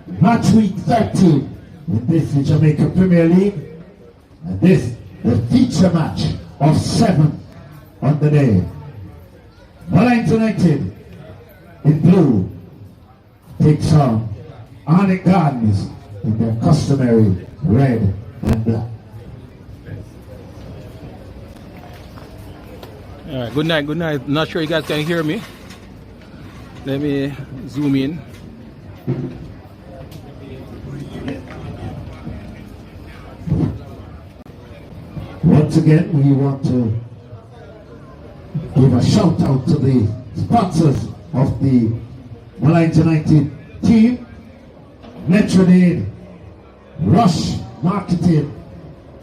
Match week 13. This is Jamaica Premier League. And this the feature match of 7 on the day. MOLYNES United in blue takes on Arnett Gardens in their customary red and black. All right, good night, good night. Not sure you guys can hear me. Let me zoom in. Once again, we want to give a shout out to the sponsors of the MOLYNES United team: Metronade, Rush Marketing,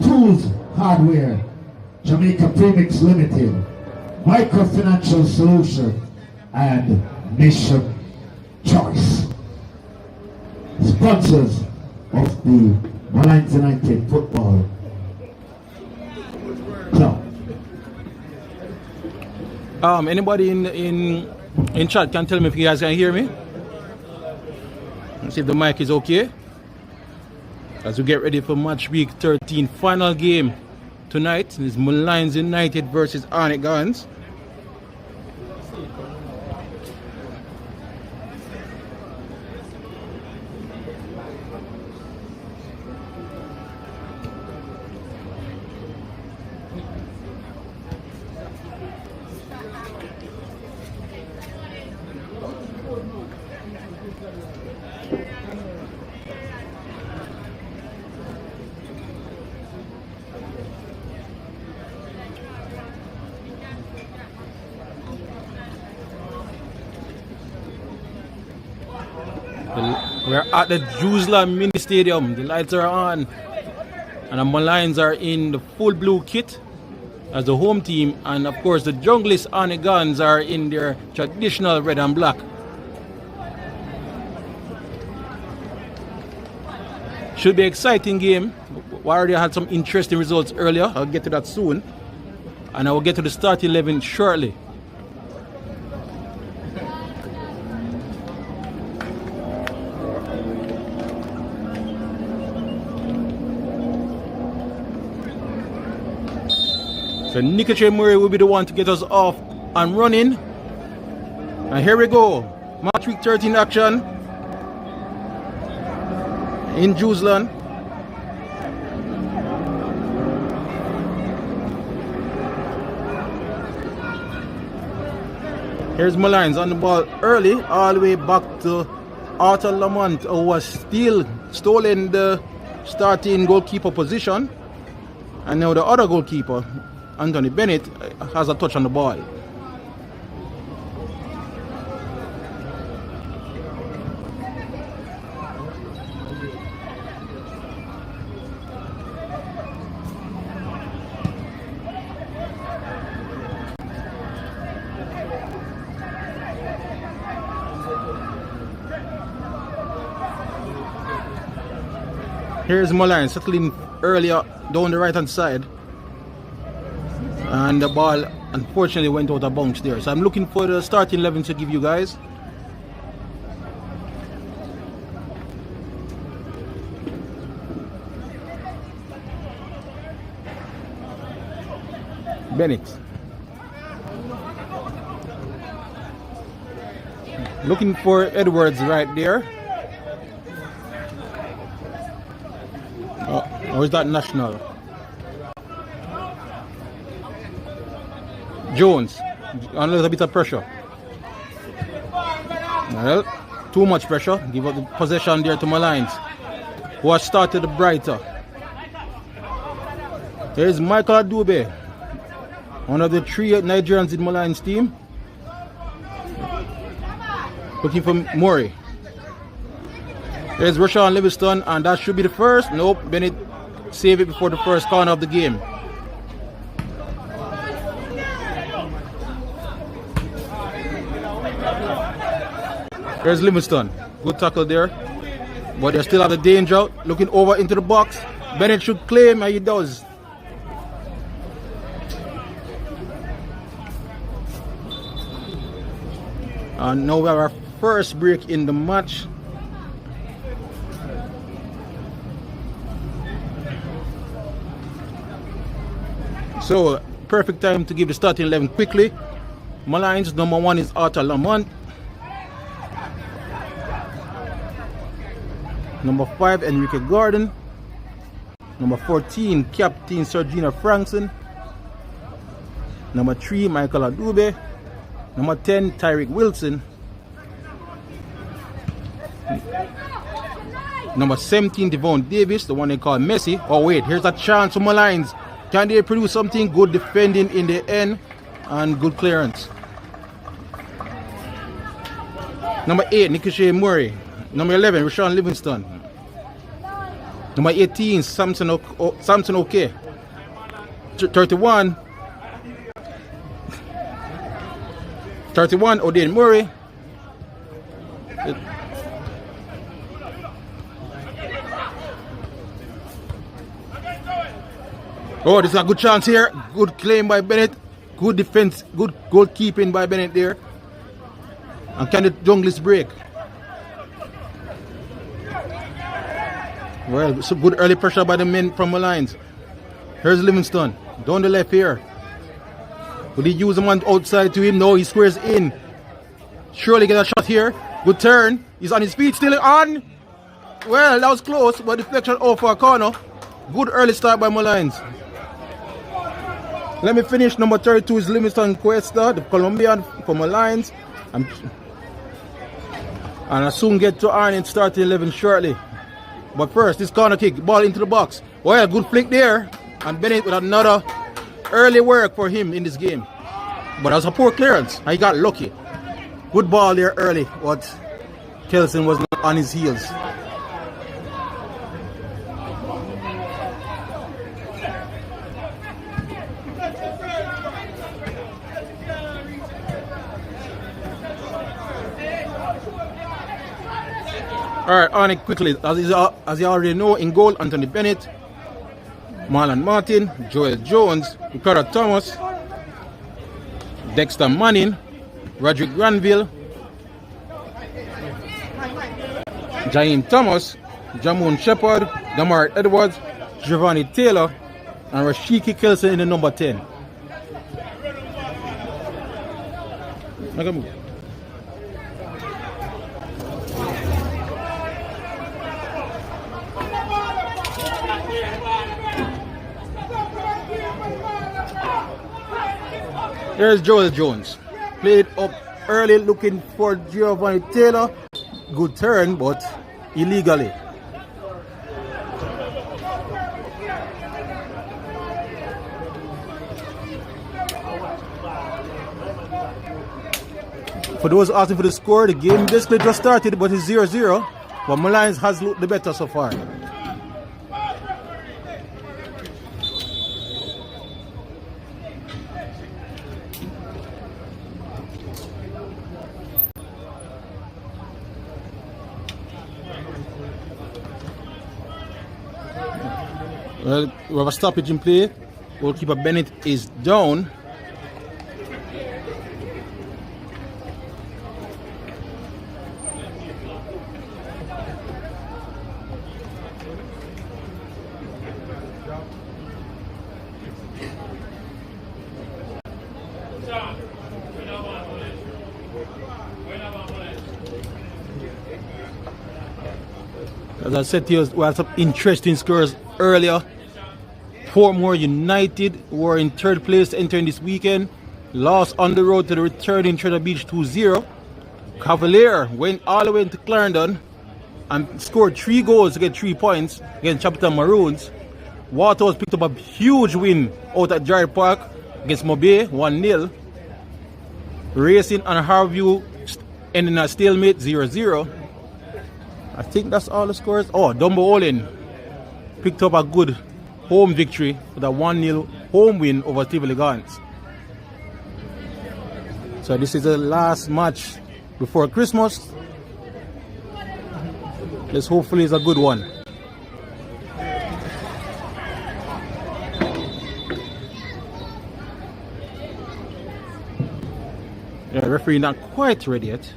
Tools Hardware, Jamaica Premier League Limited, Microfinancial Solution, and Mission Choice. Sponsors of the MOLYNES United Football Club. Anybody in chat can tell me if you guys can hear me? Let's see if the mic is okay. As we get ready for match week 13 final game tonight, is MOLYNES United versus Arnett Gardens. We're at the Jerusalem Mini Stadium. The lights are on, and the MOLYNES are in the full blue kit as the home team, and of course the Junglist Arnett Gardens are in their traditional red and black. Should be an exciting game. We already had some interesting results earlier. I'll get to that soon, and I will get to the start 11 shortly. So Nicoche Murray will be the one to get us off and running. And here we go. Match week 13 action in Jerusalem. Here's MOLYNES on the ball early, all the way back to Arthur Lamont, who was still stolen the starting goalkeeper position. And now the other goalkeeper, Anthony Bennett, has a touch on the ball. Here's MOLYNES settling earlier down the right hand side, and the ball unfortunately went out of bounds there. So I'm looking for the starting 11 to give you guys. Bennett. Looking for Edwards right there. Or is that National? Jones, a little bit of pressure. Well, too much pressure. Give up the possession there to MOLYNES, who has started brighter. Here's Michael Adube, one of the 3 Nigerians in MOLYNES team. Looking for Murray. There's Rashawn Livingston, and that should be the first. Nope, Bennett saved it before the first corner of the game. There's Livingston. Good tackle there. But they still have the danger. Looking over into the box. Bennett should claim, and he does. And now we have our first break in the match. So, perfect time to give the starting 11 quickly. MOLYNES, number 1 is Arthur Lamont. Number 5, Enrique Gordon. Number 14, Captain Sergina Frankson. Number 3, Michael Adube. Number 10, Tyreek Wilson. Number 17, Devon Davis, the one they call Messi. Oh wait, here's a chance for MOLYNES. Can they produce something? Good defending in the end and good clearance. Number 8, Nikishe Murray. Number 11, Rashawn Livingston. Number 18, Samson Oke. 31, O'Dane Murray. Oh, this is a good chance here. Good claim by Bennett. Good defense. Good goalkeeping by Bennett there. And can the junglist break? Well, so good early pressure by the men from MOLYNES. Here's Livingston. Down the left here. Will he use the man outside to him? No, he squares in. Surely get a shot here. Good turn. He's on his feet. Still on. Well, that was close, but deflection off for a corner. Good early start by MOLYNES. Let me finish. Number 32 is Livingston Cuesta, the Colombian for MOLYNES. And I'll soon get to Arnett starting 11 shortly. But first, this corner kick, ball into the box. Well, good flick there. And Bennett with another early work for him in this game. But that was a poor clearance. And he got lucky. Good ball there early, but Kelson was not on his heels. Alright, on it quickly. As you already know, in goal, Anthony Bennett, Marlon Martin, Joel Jones, Ricardo Thomas, Dexter Manning, Roderick Granville, Jaheim Thomas, Jamon Shepard, Damar Edwards, Giovanni Taylor, and Rashiki Kelson in the number 10. Make a move. Here's Joel Jones. Played up early looking for Giovanni Taylor. Good turn, but illegally. For those asking for the score, the game basically just started, but it's 0-0. But MOLYNES has looked the better so far. Well, we have a stoppage in play. Goalkeeper Bennett is down. As I said to you, we had some interesting scores earlier. Portmore United were in third place entering this weekend. Lost on the road to the returning Treasure Beach 2-0. Cavalier went all the way into Clarendon and scored 3 goals to get 3 points against Chapeltown Maroons. Waterhouse picked up a huge win out at Jarry Park against Mobay, 1-0. Racing and Harview ending at stalemate 0-0. I think that's all the scores. Oh, Dumbo picked up a good home victory with a 1-0 home win over Tivoli Gardens. So this is the last match before Christmas. This hopefully is a good one. Yeah, referee not quite ready yet.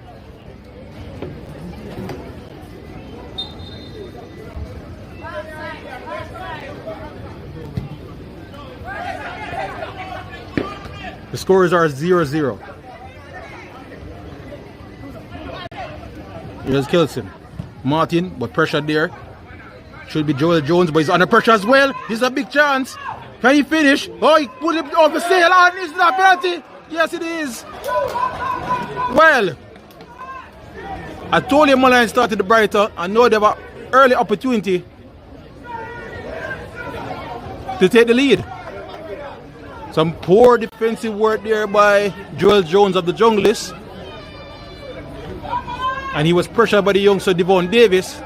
The scores are 0-0. Here's Kelson. Martin, but pressure there. Should be Joel Jones, but he's under pressure as well. This is a big chance. Can he finish? Oh, he put it off the sail. And is that penalty? Yes, it is. Well, I told you MOLYNES started the brighter. I know they have an early opportunity to take the lead. Some poor defensive work there by Joel Jones of the Junglers. And he was pressured by the youngster Devon Davis.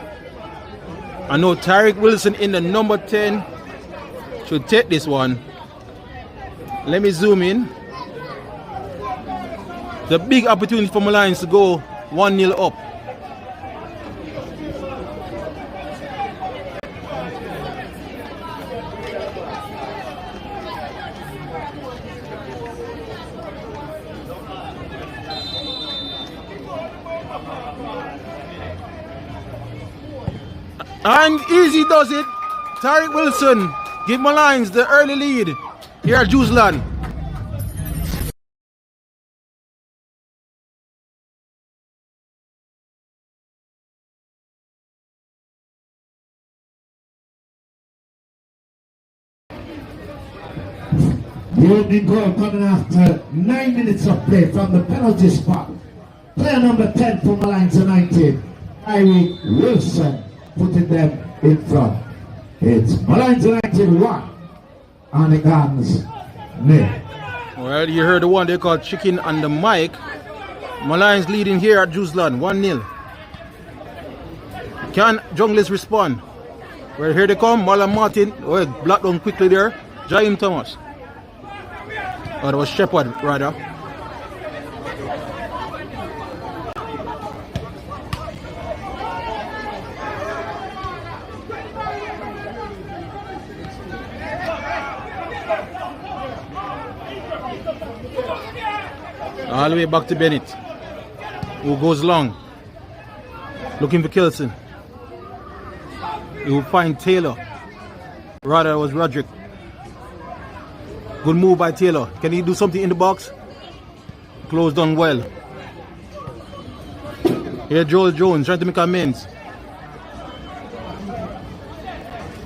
I know Tariq Wilson in the number 10 should take this one. Let me zoom in. The big opportunity for MOLYNES to go 1-0 up. And easy does it. Tariq Wilson give MOLYNES the early lead here at Juiceland. The opening goal coming after 9 minutes of play from the penalty spot. Player number 10 for MOLYNES United, Tariq Wilson, putting them in front. It's MOLYNES United 1, Arnett Gardens 0. Well, you heard the one they call chicken on the mic. MOLYNES leading here at Juiceland 1-0. Can Junglers respond? Well, here they come. Marlon Martin. Oh, blocked down quickly there. Jaim Thomas. Oh, that was Shepard rather. All the way back to Bennett, who goes long, looking for Kelson. He will find Taylor. Rather, it was Roderick. Good move by Taylor. Can he do something in the box? Closed on well. Here Joel Jones trying to make amends.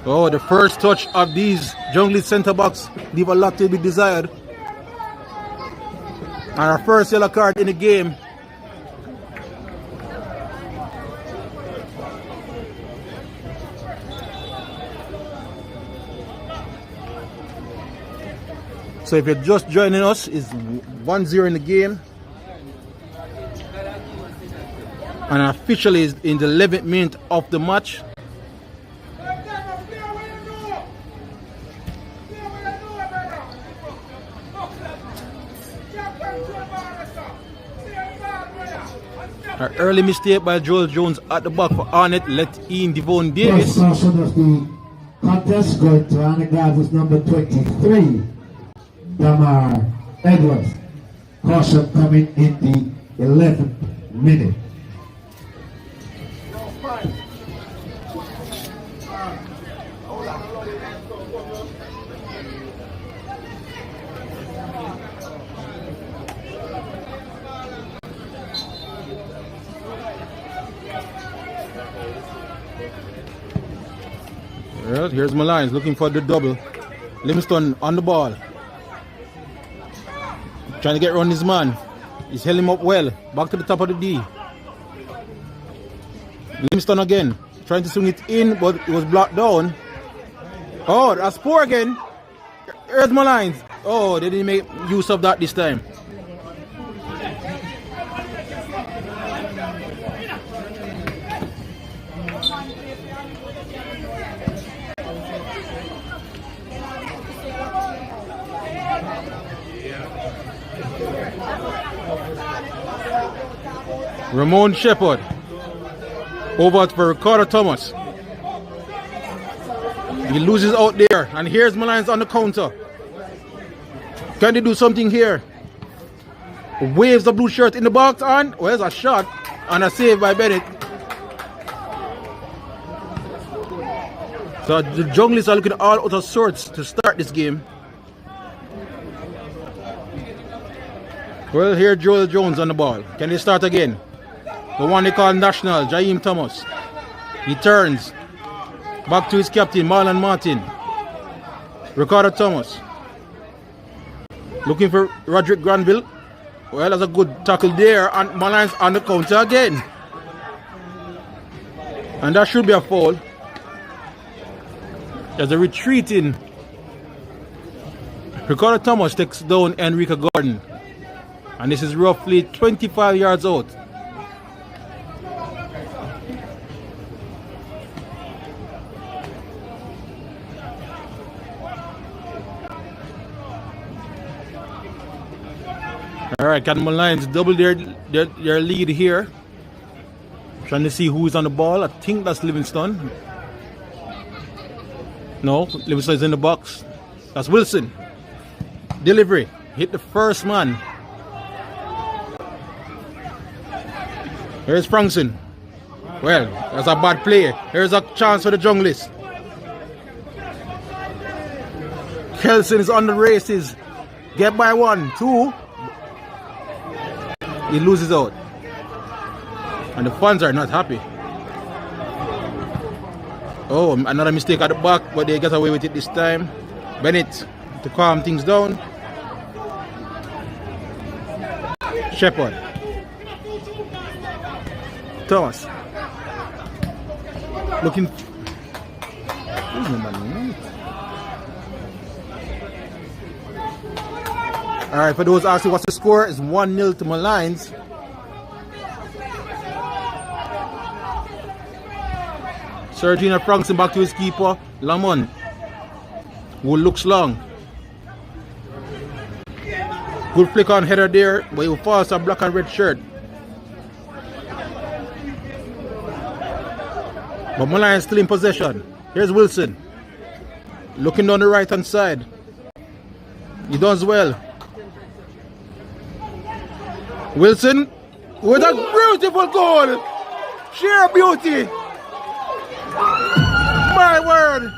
Oh, the first touch of these Junglers centre backs leave a lot to be desired. And our first yellow card in the game. So if you're just joining us, it's 1-0 in the game. And officially is in the 11th minute of the match. An early mistake by Joel Jones at the back for Arnett, let in Devon Davis. First caution of the contest going to Arnett Gardens number 23, Damar Edwards. Caution coming in the 11th minute. Well, here's MOLYNES looking for the double. Livingston on the ball. Trying to get around his man. He's held him up well. Back to the top of the D. Livingston again. Trying to swing it in, but it was blocked down. Oh, that's poor again. Here's MOLYNES. Oh, they didn't make use of that this time. Ramon Shepard over for Ricardo Thomas. He loses out there, and here's MOLYNES on the counter. Can they do something here? Waves the blue shirt in the box, and well, there's a shot and a save by Bennett. So the Junglers are looking all out of sorts to start this game. Well, here Joel Jones on the ball. Can they start again? The one they call National, Jaheim Thomas. He turns. Back to his captain, Marlon Martin. Ricardo Thomas. Looking for Roderick Granville. Well, that's a good tackle there. And MOLYNES on the counter again. And that should be a foul. There's a retreating. Ricardo Thomas takes down Enrique Gordon. And this is roughly 25 yards out. Alright, can MOLYNES double their lead here? Trying to see who is on the ball. I think that's Livingston. No, Livingston is in the box. That's Wilson. Delivery. Hit the first man. Here's Frankson. Well, that's a bad play. Here's a chance for the Junglists. Kelson is on the races. Get by 1, 2. He loses out. And the fans are not happy. Oh, another mistake at the back, but they get away with it this time. Bennett to calm things down. Shepard. Thomas. Looking. Who's number 9? Alright, for those asking what's the score, it's 1-0 to MOLYNES. Sergina Frankson back to his keeper, Lamont, who looks long. Good flick on header there, but he falls a black and red shirt. But MOLYNES still in possession. Here's Wilson. Looking down the right hand side. He does well. Wilson with a beautiful goal. Sheer beauty. My word.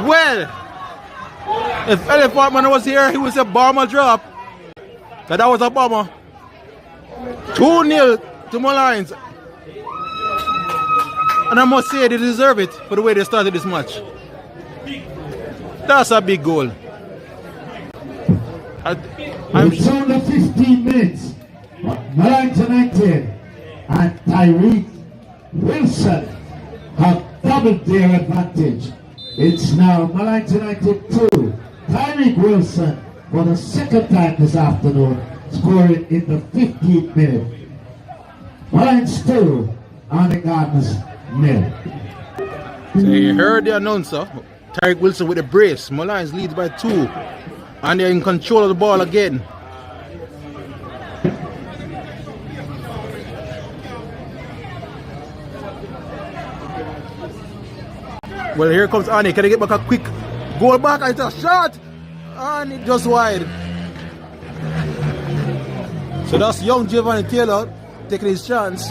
Well, if Elephant Man was here, he would say bomber drop. That was a bomber. 2-0 to MOLYNES. And I must say they deserve it for the way they started this match. That's a big goal. It's only 15 minutes. MOLYNES United and Tyreek Wilson have doubled their advantage. It's now MOLYNES United 2. Tyreek Wilson for the second time this afternoon, scoring in the 15th minute. MOLYNES 2, Arnett Gardens 0. So you heard the announcer, Tyreek Wilson with a brace. MOLYNES leads by 2. And they're in control of the ball again. Well, here comes Arnie. Can I get back a quick goal back? It's a shot. And it just wide. So that's young Giovanni Taylor taking his chance.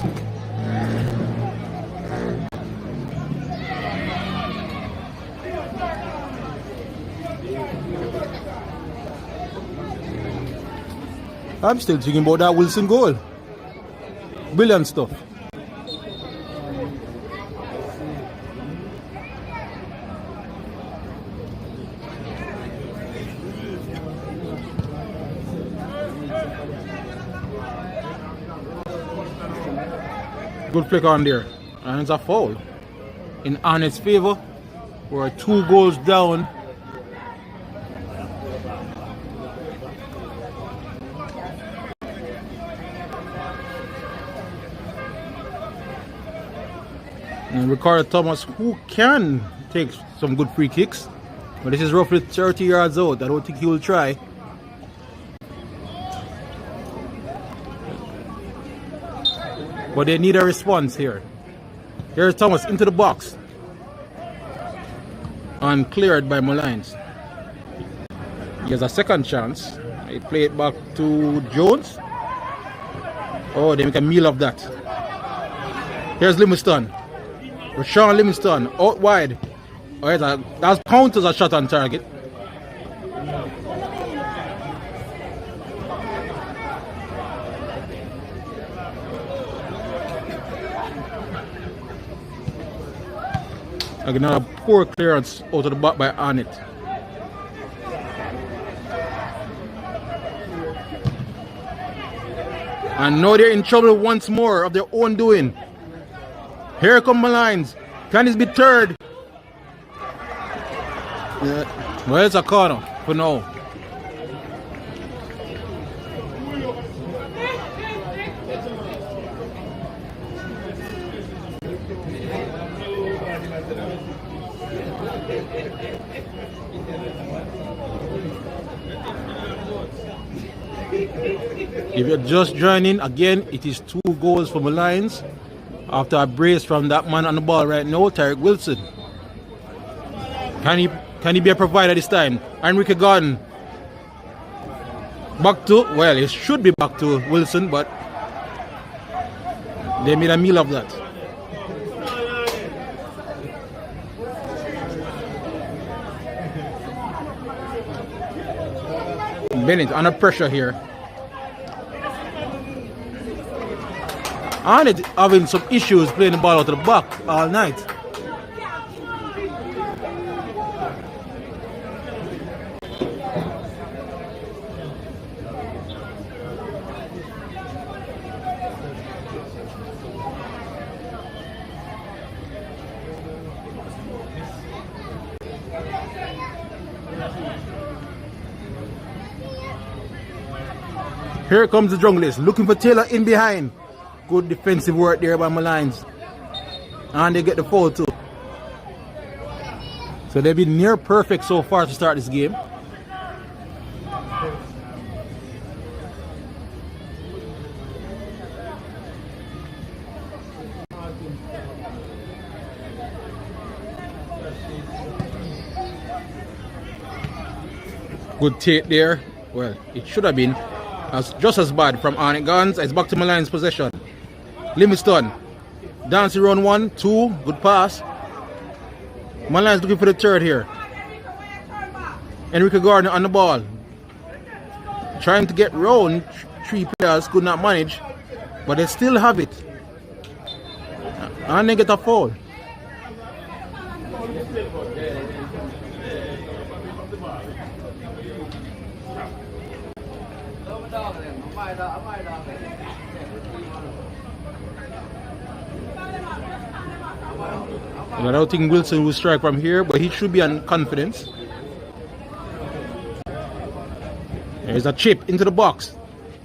I'm still thinking about that Wilson goal. Brilliant stuff. Good flick on there. And it's a foul in Arnett's favor. We're 2 goals down. And Ricardo Thomas, who can take some good free kicks, but this is roughly 30 yards out. I don't think he will try. But they need a response here. Here's Thomas into the box. And cleared by MOLYNES. He has a second chance. He play it back to Jones. Oh, they make a meal of that. Here's Livingston. Rashawn Livingston out wide. Alright, that counts as a shot on target. Again, a poor clearance out of the back by Arnett. And now they're in trouble once more of their own doing. Here come MOLYNES. Can this be third? Well, it's a corner for now. If you're just joining, again, it is 2 goals for MOLYNES after a brace from that man on the ball right now, Tarek Wilson. Can he be a provider this time? Enrique Gardens. Back to, well, it should be back to Wilson, but they made a meal of that. Bennett under pressure here. Arnett having some issues playing the ball out of the back all night. Here comes the junglist, looking for Taylor in behind. Good defensive work there by MOLYNES. And they get the foul too. So they've been near perfect so far to start this game. Good take there. Well, it should have been just as bad from Arnett Gardens. It's back to MOLYNES possession. Livingston dancing around 1, 2, good pass. MOLYNES looking for the third here. Enrique Gardens on the ball, trying to get round 3 players, could not manage, but they still have it, and they get a foul. And I don't think Wilson will strike from here, but he should be on confidence. There's a chip into the box,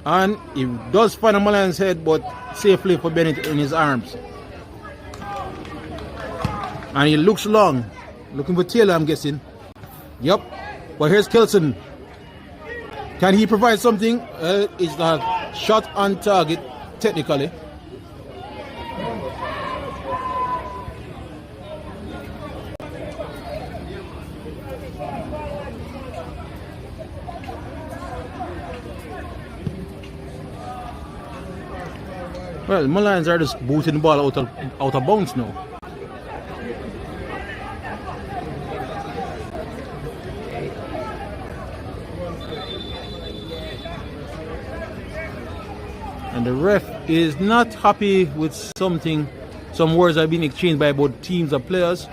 and he does find a MOLYNES head, but safely for Bennett in his arms. And he looks long, looking for Taylor, I'm guessing. Yep, but here's Kelson. Can he provide something? It's a shot on target, technically. Well, MOLYNES are just booting the ball out of bounds now. And the ref is not happy with something. Some words have been exchanged by both teams of players.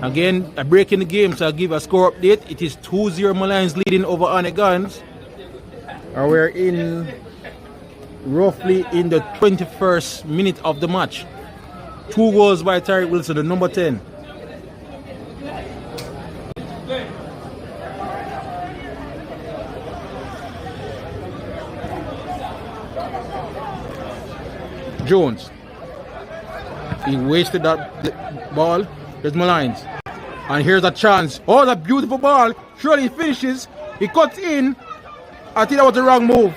Again, a break in the game, so I'll give a score update. It is 2-0 MOLYNES leading over Arnett Gardens. And we're in roughly in the 21st minute of the match. 2 goals by Tarek Wilson, the number 10. Jones. He wasted that ball. There's MOLYNES. And here's a chance. Oh, that beautiful ball. Surely he finishes. He cuts in. I think that was the wrong move.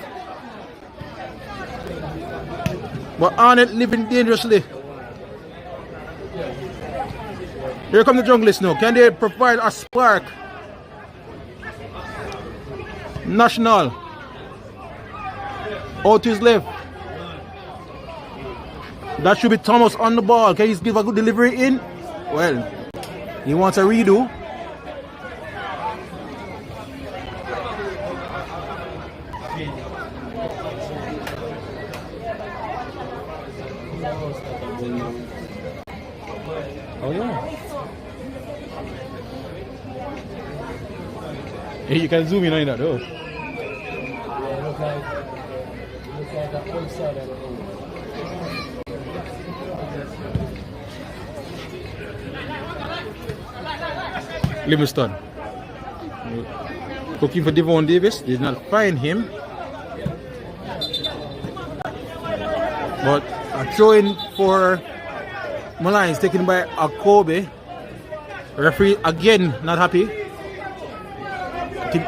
But Arnett living dangerously. Here come the junglist now. Can they provide a spark? Out to his left. That should be Thomas on the ball. Can he give a good delivery in? Well, he wants a redo. Oh yeah. Hey, you can zoom in on that though. Look like the outside of the road. Livingston looking for Devon Davis, did not find him, but a throw in for MOLYNES taken by Akobe. Referee again not happy,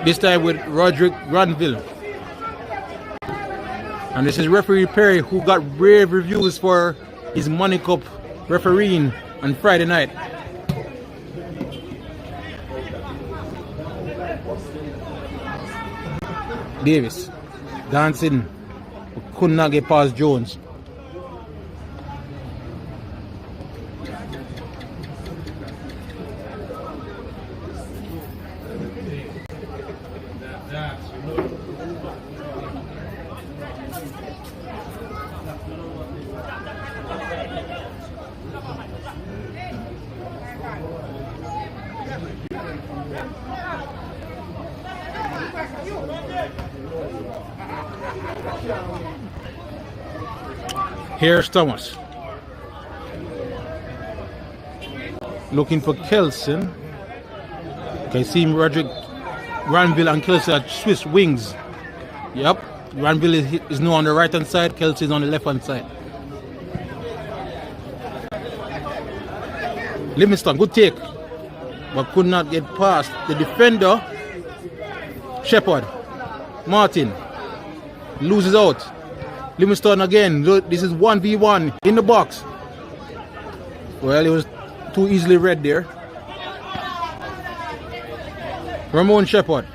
this time with Roderick Granville, and this is referee Perry, who got rave reviews for his Money Cup refereeing on Friday night. Davis dancing, could not get past Jones. Here's Thomas looking for Kelson. Can see Roderick Granville and Kelson are Swiss wings. Yep, Granville is now on the right hand side, Kelson is on the left hand side. Livingston, good take, but could not get past the defender. Shepard, Martin loses out. Livingston again. This is 1v1 in the box. Well, it was too easily read there. Ramon Shepard.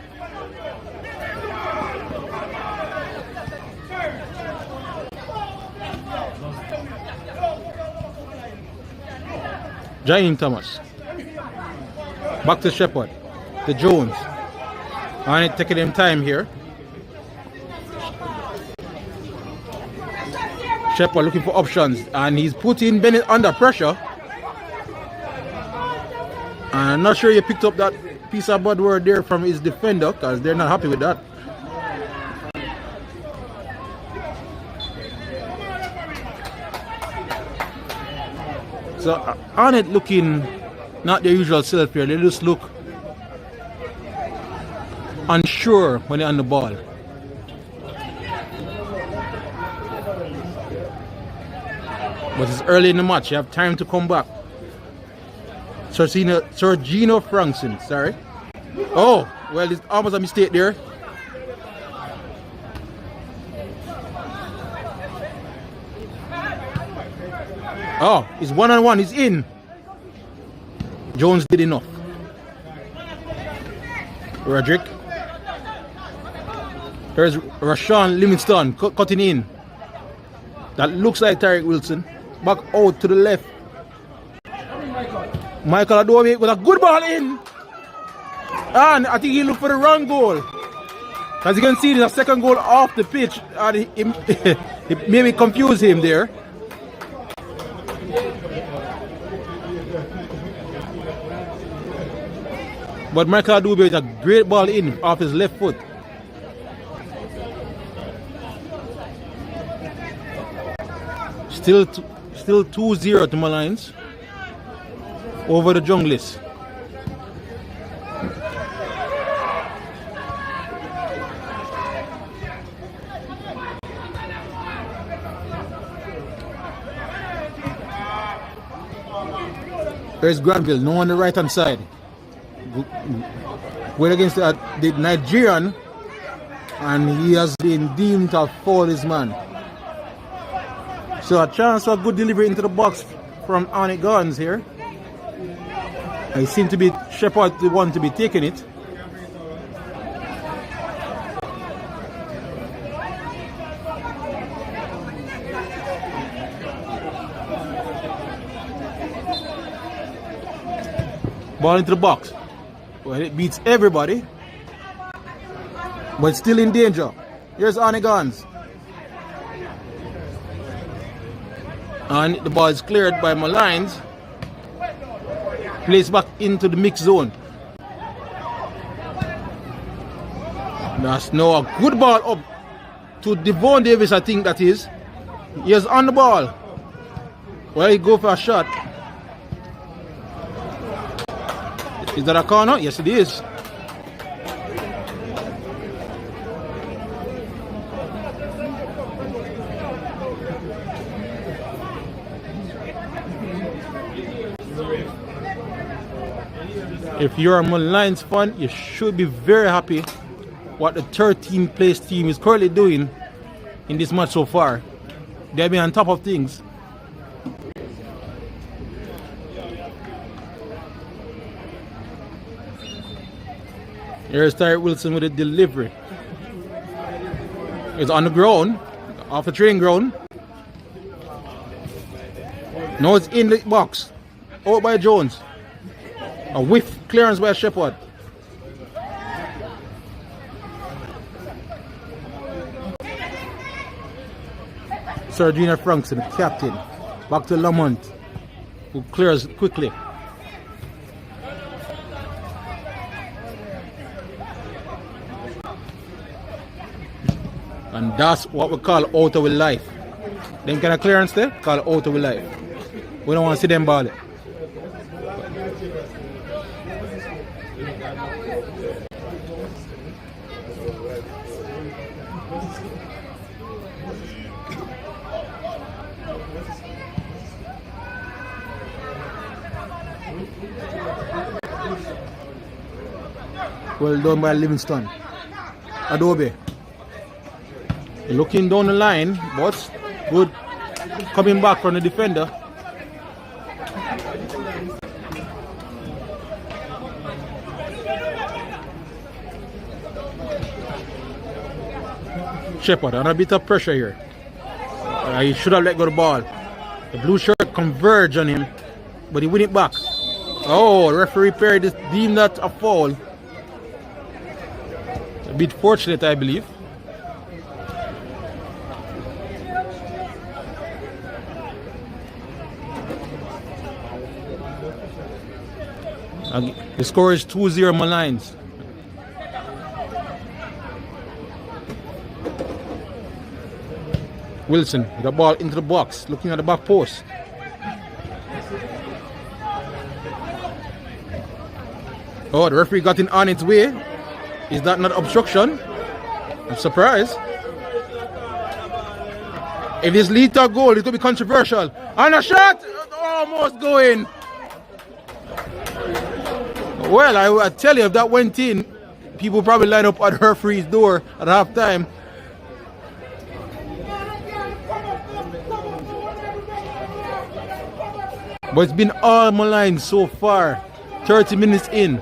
Jaime Thomas. Back to Shepard. To Jones. And it's taking them time here. Shepard looking for options, and he's putting Bennett under pressure. And I'm not sure he picked up that piece of bad word there from his defender, because they're not happy with that. So Arnett looking not their usual self here. They just look unsure when they're on the ball. But it's early in the match, you have time to come back. Sergino Frankson, sorry. Oh, well, it's almost a mistake there. Oh, it's 1-on-1, he's in. Jones did enough. Roderick. There's Rashawn Livingston cutting in. That looks like Tariq Wilson. Back out to the left. Michael Adobe with a good ball in. And I think he looked for the wrong goal. As you can see, there's a second goal off the pitch. And it maybe confused him there. But Michael Adobe with a great ball in off his left foot. Still 2-0 to MOLYNES over the Junglist. There's Granville, no on the right hand side. Well, against the Nigerian, and he has been deemed to foul his man. So a chance for a good delivery into the box from Arnett Gardens here. It seems to be Shepard the one to be taking it. Ball into the box. Well, it beats everybody. But still in danger. Here's Arnett Gardens. And the ball is cleared by MOLYNES. Placed back into the mixed zone. That's now a good ball up to Devon Davis, I think that is. He is on the ball. Well, he go for a shot. Is that a corner? Yes, it is. If you're a MOLYNES fan, you should be very happy what the 13th place team is currently doing in this match so far. They've been on top of things. Here's Tyreek Wilson with a delivery. It's on the ground, off the training ground. Now it's in the box. Out by Jones. A whiff clearance by Shepard. Sergina Frankson, the captain. Back to Lamont, who clears quickly. And that's what we call out of life. Them kind of clearance there, call out of life. We don't want to see them ball it. Well done by Livingston. Adobe. Looking down the line, but good coming back from the defender. Shepard under a bit of pressure here. He should have let go of the ball. The blue shirt converged on him, but he win it back. Oh, the referee Perry deemed that a foul. A bit fortunate, I believe. The score is 2-0 MOLYNES. Wilson with the ball into the box, looking at the back post. Oh, the referee got in on its way. Is that not obstruction? I'm surprised. If this leads to a goal, it could be controversial. And a shot! Almost going. Well, I tell you, if that went in, people probably line up at the referee's door at half time. But it's been all MOLYNES so far. 30 minutes in.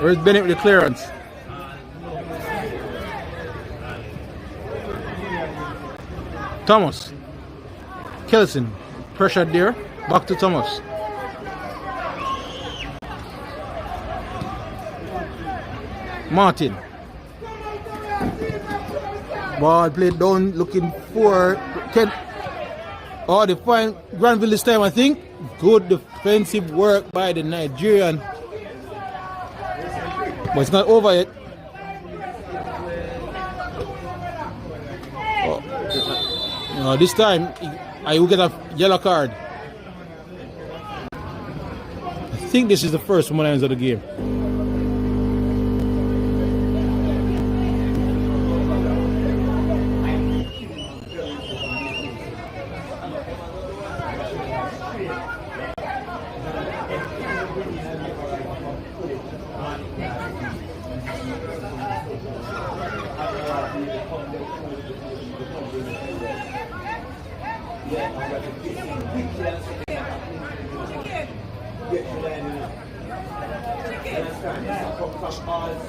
Where's Bennett with the clearance? Thomas. Kelson. Pressure there. Back to Thomas. Martin. Ball played down, looking for Kent. Oh, they find Granville this time, I think. Good defensive work by the Nigerian. But it's not over yet. Oh. This time, I will get a yellow card. I think this is the first MOLYNES of the game.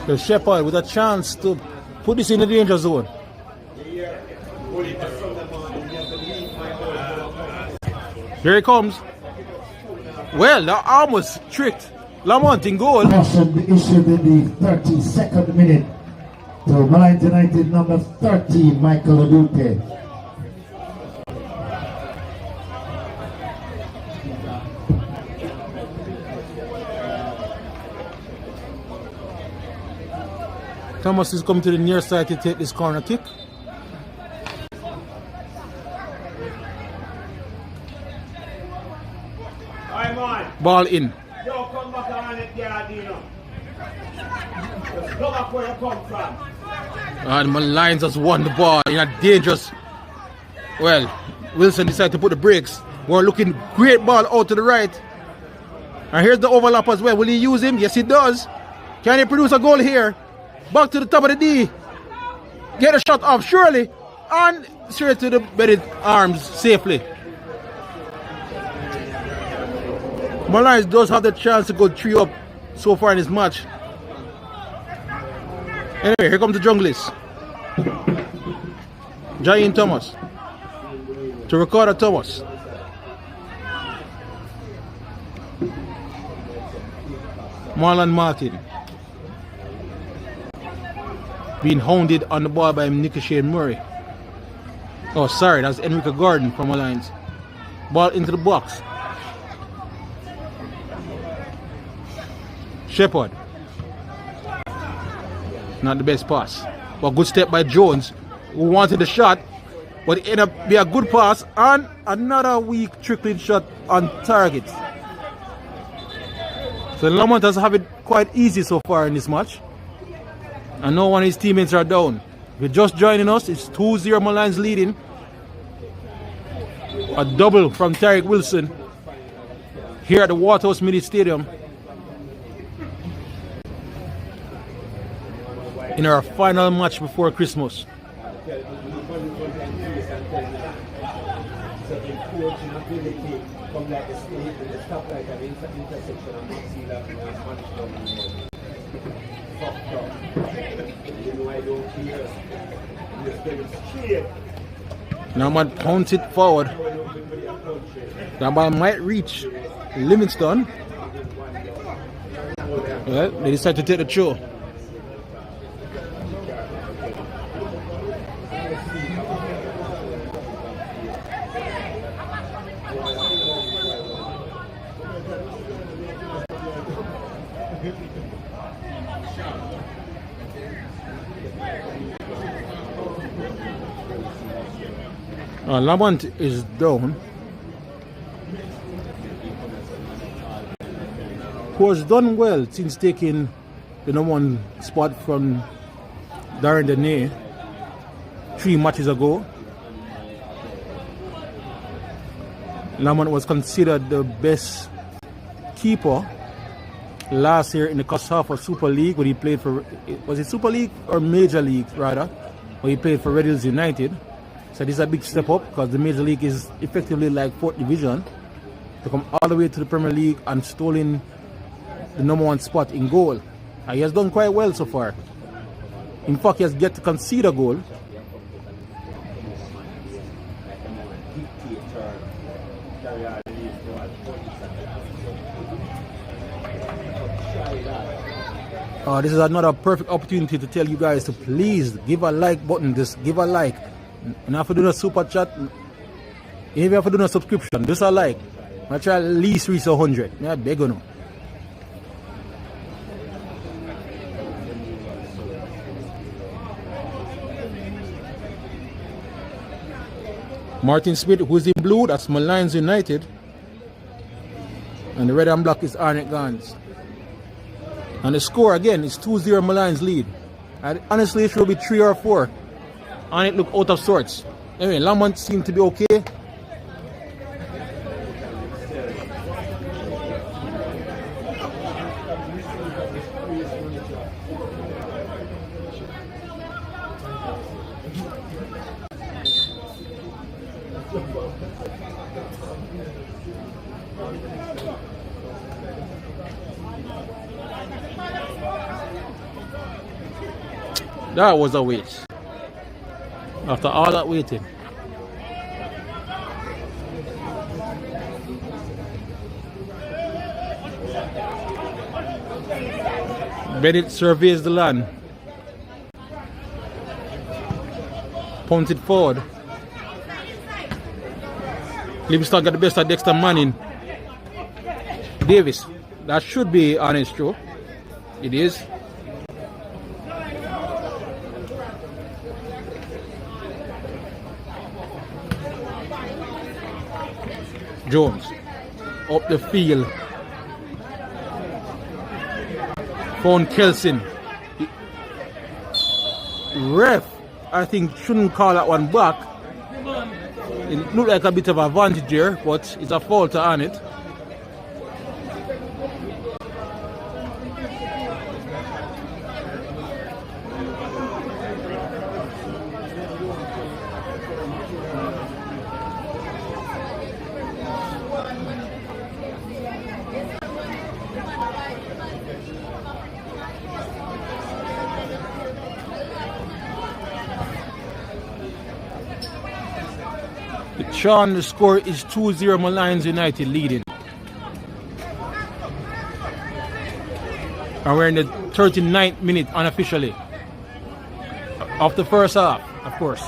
The Shepard with a chance to Put this in the danger zone. Here he comes. Well, that almost tricked Lamont in goal. Caution issued in the 32nd minute to MOLYNES United number 30, Michael Adupe. Thomas is coming to the near side to take this corner kick. Ball in. Yo, come back on Arnett Gardens. Go back where you come from. And MOLYNES has won the ball in a dangerous. Well, Wilson decided to put the brakes. We're looking great ball out to the right. And here's the overlap as well. Will he use him? Yes, he does. Can he produce a goal here? Back to the top of the D. Get a shot off, surely. And straight to the bedded arms safely. MOLYNES does have the chance to go 3 up so far in this match. Anyway, here comes the junglist. Jain Thomas. To Ricardo Thomas. Marlon Martin. Being hounded on the ball by Nicky Shane Murray. Oh, sorry, that's Jamaica Gardens from MOLYNES. Ball into the box. Shepherd. Not the best pass. But good step by Jones, who wanted the shot, but it ended up being a good pass and another weak trickling shot on target. So Lamont has have it quite easy so far in this match. And no one of his teammates are down. If you're just joining us, it's 2-0 MOLYNES leading. A double from Tariq Wilson here at the Waterhouse Mini Stadium in our final match before Christmas. Now man pounds it forward. That ball might reach Livingston. Well, they decide to take the throw. Lamont is down. Who has done well since taking the #1 spot from Darren Deney 3 matches ago. Lamont was considered the best keeper last year in the COSAFA Super League when he played for, was it Super League or Major League rather, when he played for Red Hills United. So this is a big step up because the Major League is effectively like 4th division. To come all the way to the Premier League and stolen the #1 spot in goal. And he has done quite well so far. In fact, he has yet to concede a goal. This is another perfect opportunity to tell you guys to please give a like button. Just give a like. You don't have to do no super chat. You even have to do no subscription. Just a like. I try at least reach 100. Yeah, big or no. Martin Smith, who's in blue, that's MOLYNES United. And the red and black is Arnett Gardens. And the score again is 2-0 MOLYNES lead. And honestly, it should be 3 or 4. And it look out of sorts. Anyway, Lamont seemed to be okay. That was a waste. After all that waiting. Bennett surveys the land. Punts it forward. Livingston got the best of Dexter Manning. Davis. That should be honest, Joe. It is. Jones. Up the field. Found Kelson. Ref, I think, shouldn't call that one back. It looked like a bit of advantage there, but it's a fault to Arnett. Sean, the score is 2-0 MOLYNES United leading. And we're in the 39th minute unofficially of the first half, of course.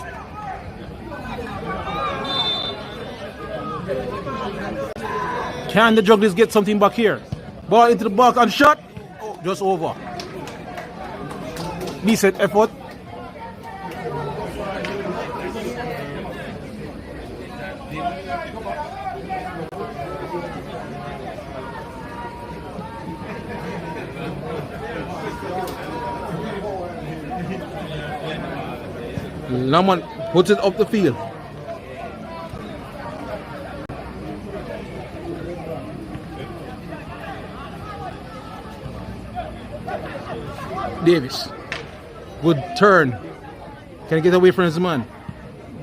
Can the Jugglers get something back here? Ball into the box and shot. Oh, just over. Decent effort. Laman puts it up the field. Davis. Good turn. Can he get away from his man?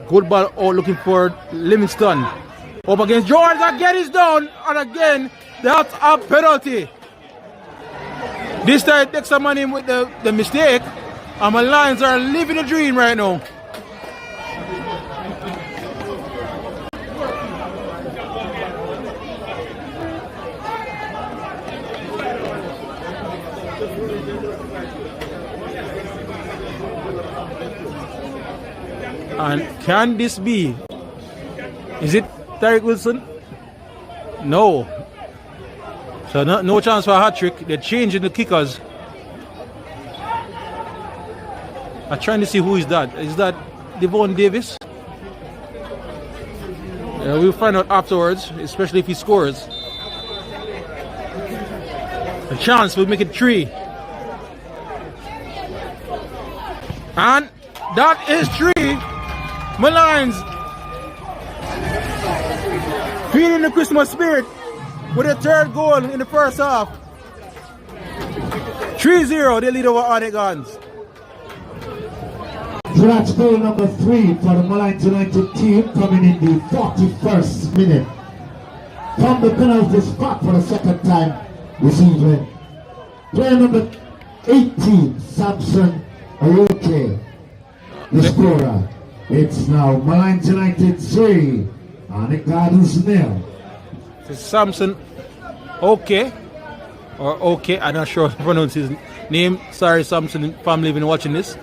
Good ball out looking for Livingston. Up against George. Again he's down. And again, that's a penalty. This time Dexter Manning with the mistake. And my Lions are living a dream right now. And can this be? Is it Tariq Wilson? No. So no chance for a hat trick. They're changing the kickers. I'm trying to see who is that. Is that Devon Davis? We'll find out afterwards, especially if he scores. A chance, we'll make it 3. And that is 3. MOLYNES feeling the Christmas spirit with a 3rd goal in the first half. 3-0, they lead over Arnett Gardens. So that's goal number 3 for the MOLYNES United team, coming in the 41st minute. From the penalty spot for the 2nd time this evening. Player number 18, Samson Aroke, the scorer. It's now MOLYNES United 3, Arnett Gardens 0. It's Samson Okay, or Okay, I'm not sure how to pronounce his name. Sorry, Samson family, been watching this.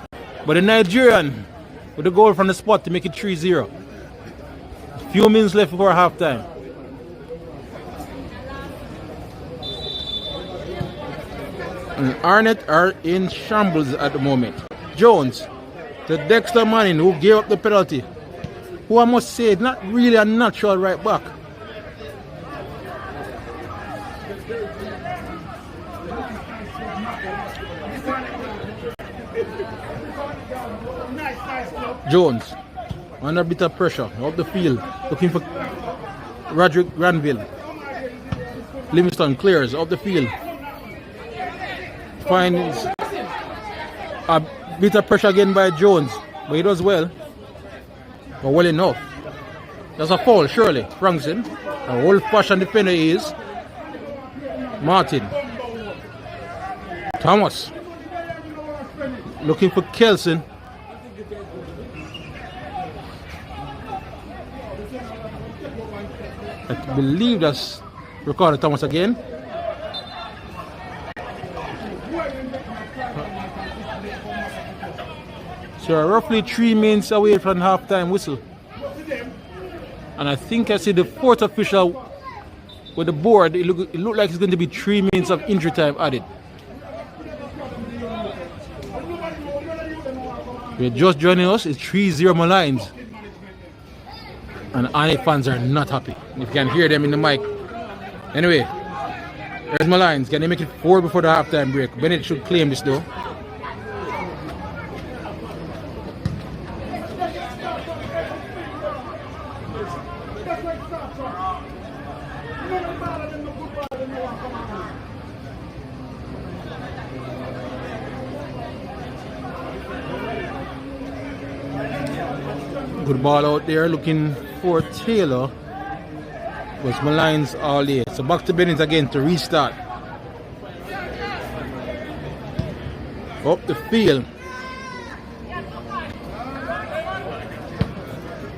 But the Nigerian with the goal from the spot to make it 3-0. A few minutes left before halftime. And Arnett are in shambles at the moment. Jones to Dexter Manning, who gave up the penalty, who I must say is not really a natural right back. Jones under a bit of pressure up the field, looking for Roderick Granville. Livingston clears up the field, finds a bit of pressure again by Jones, but he does well, but well enough. That's a foul, surely. Frankson, a old-fashioned defender he is. Martin, Thomas, Looking for Kelson. I believe that's Ricardo Thomas again. So we're roughly 3 minutes away from halftime whistle. And I think I see the fourth official with the board. It look like it's going to be 3 minutes of injury time added. If you're just joining us, it's 3-0 MOLYNES. And Arnett fans are not happy. You can hear them in the mic. Anyway, there's MOLYNES. Can they make it 4 before the halftime break? Bennett should claim this though. Good ball out there, looking for Taylor. Was MOLYNES all day. So back to Bennett again to restart. Up the field.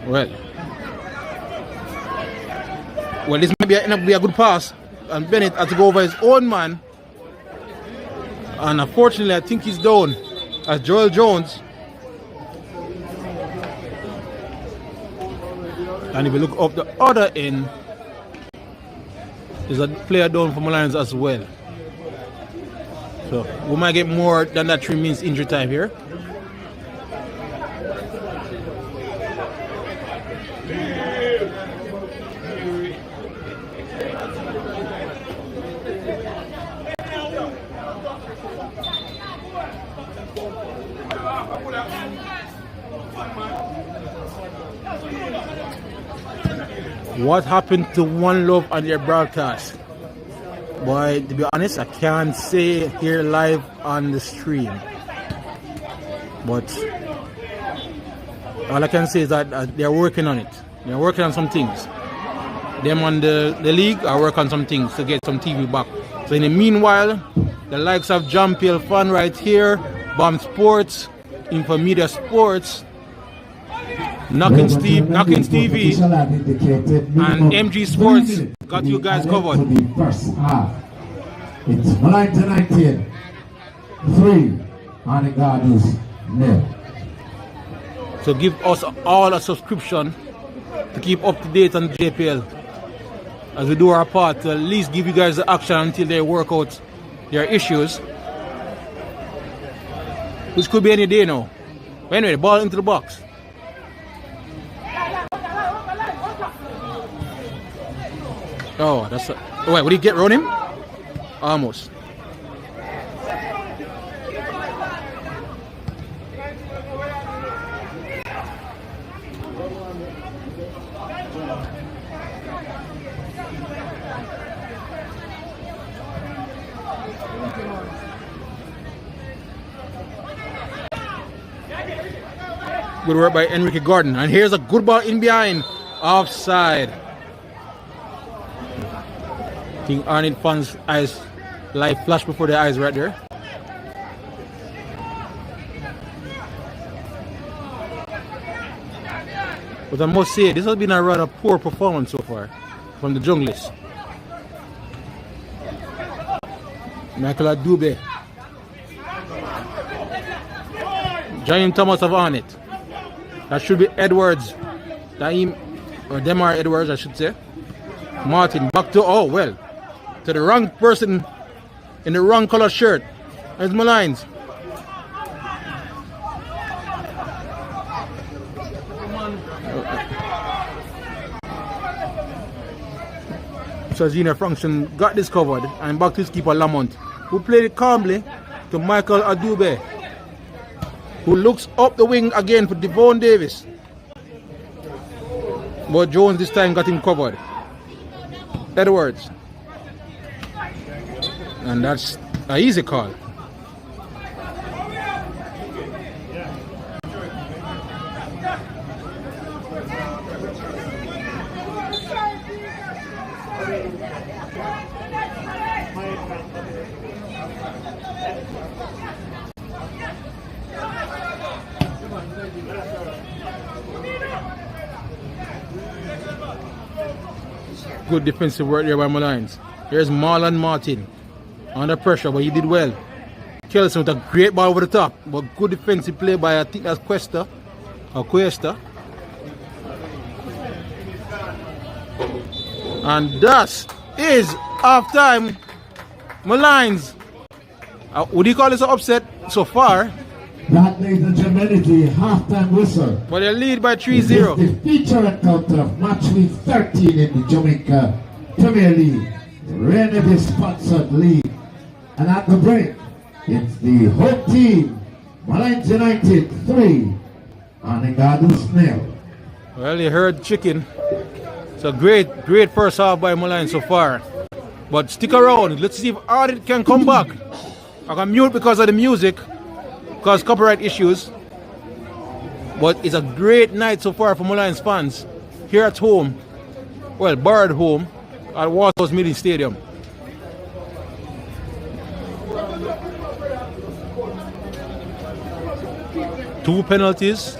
Well, this may be end up be a good pass, and Bennett had to go over his own man. And unfortunately, I think he's down as Joel Jones. And if you look up the other end, there's a player down for MOLYNES as well. So we might get more than that 3 minutes injury time here. What happened to One Love on their broadcast? Boy, to be honest, I can't say here live on the stream. But all I can say is that they're working on it. They're working on some things. Them on the league are working on some things to get some TV back. So in the meanwhile, the likes of JAMPL Fan right here, Bomb Sports, Infomedia Sports, Knockins TV, and MG Sports got you guys covered. First half. It's MOLYNES 19, 3, Arnett Gardens, 0. So give us all a subscription to keep up to date on JPL. As we do our part to at least give you guys the action until they work out their issues. Which could be any day now. But anyway, the ball into the box. Oh, that's a... Oh, wait, would he get around him? Almost. Good work by Enrique Gordon. And here's a good ball in behind. Offside. I think Arnett fans' eyes light flash before their eyes right there. But I must say, this has been a rather poor performance so far from the Junglists. Michael Adube. Jaime Thomas of Arnett. That should be Edwards. Or Demar Edwards, I should say. Martin back to, oh well, to the wrong person in the wrong color shirt. There's MOLYNES. So Gina Function got this covered and back to his keeper Lamont, who played it calmly to Michael Adube, who looks up the wing again for Devon Davis. But Jones this time got him covered. Edwards. And that's an easy call. Good defensive work there by MOLYNES. Here's Marlon Martin. Under pressure, but he did well. Kelson with a great ball over the top. But good defensive play by, I think that's Cuesta. Or Cuesta. And that is half time. MOLYNES. Would you call this an upset so far? That, ladies and gentlemen, is the halftime whistle. But they lead by 3-0. This is the feature encounter of match week 13 in the Jamaica Premier League, Relive sponsored league. And at the break, it's the home team, MOLYNES United 3, Arnett Gardens 0. Well, you heard chicken. It's a great first half by MOLYNES so far. But stick around. Let's see if Arnett can come back. I can mute because of the music, because copyright issues. But it's a great night so far for MOLYNES fans here at home. Well, borrowed home at Waterhouse Meeting Stadium. Two penalties.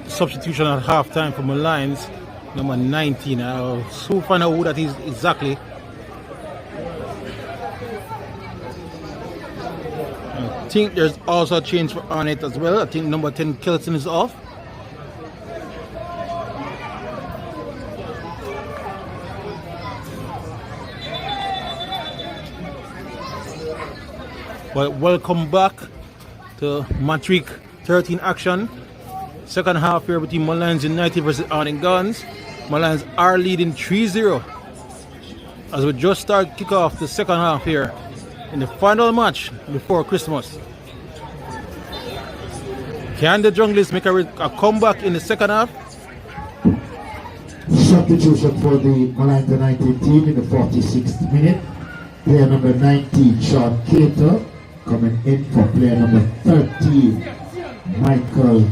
Substitution at halftime for MOLYNES, number 19. I'll soon find out who that is exactly. I think there's also a change for Arnett as well. I think number 10 Kelton is off. Well, welcome back to match week 13 action. Second half here between MOLYNES United versus Arnett Gardens. MOLYNES are leading 3-0 as we just start kick off the second half here in the final match before Christmas. Can the Junglers make a comeback in the second half? Substitution for the MOLYNES United team in the 46th minute. Player number 19, Sean Cater, coming in for player number 13, Michael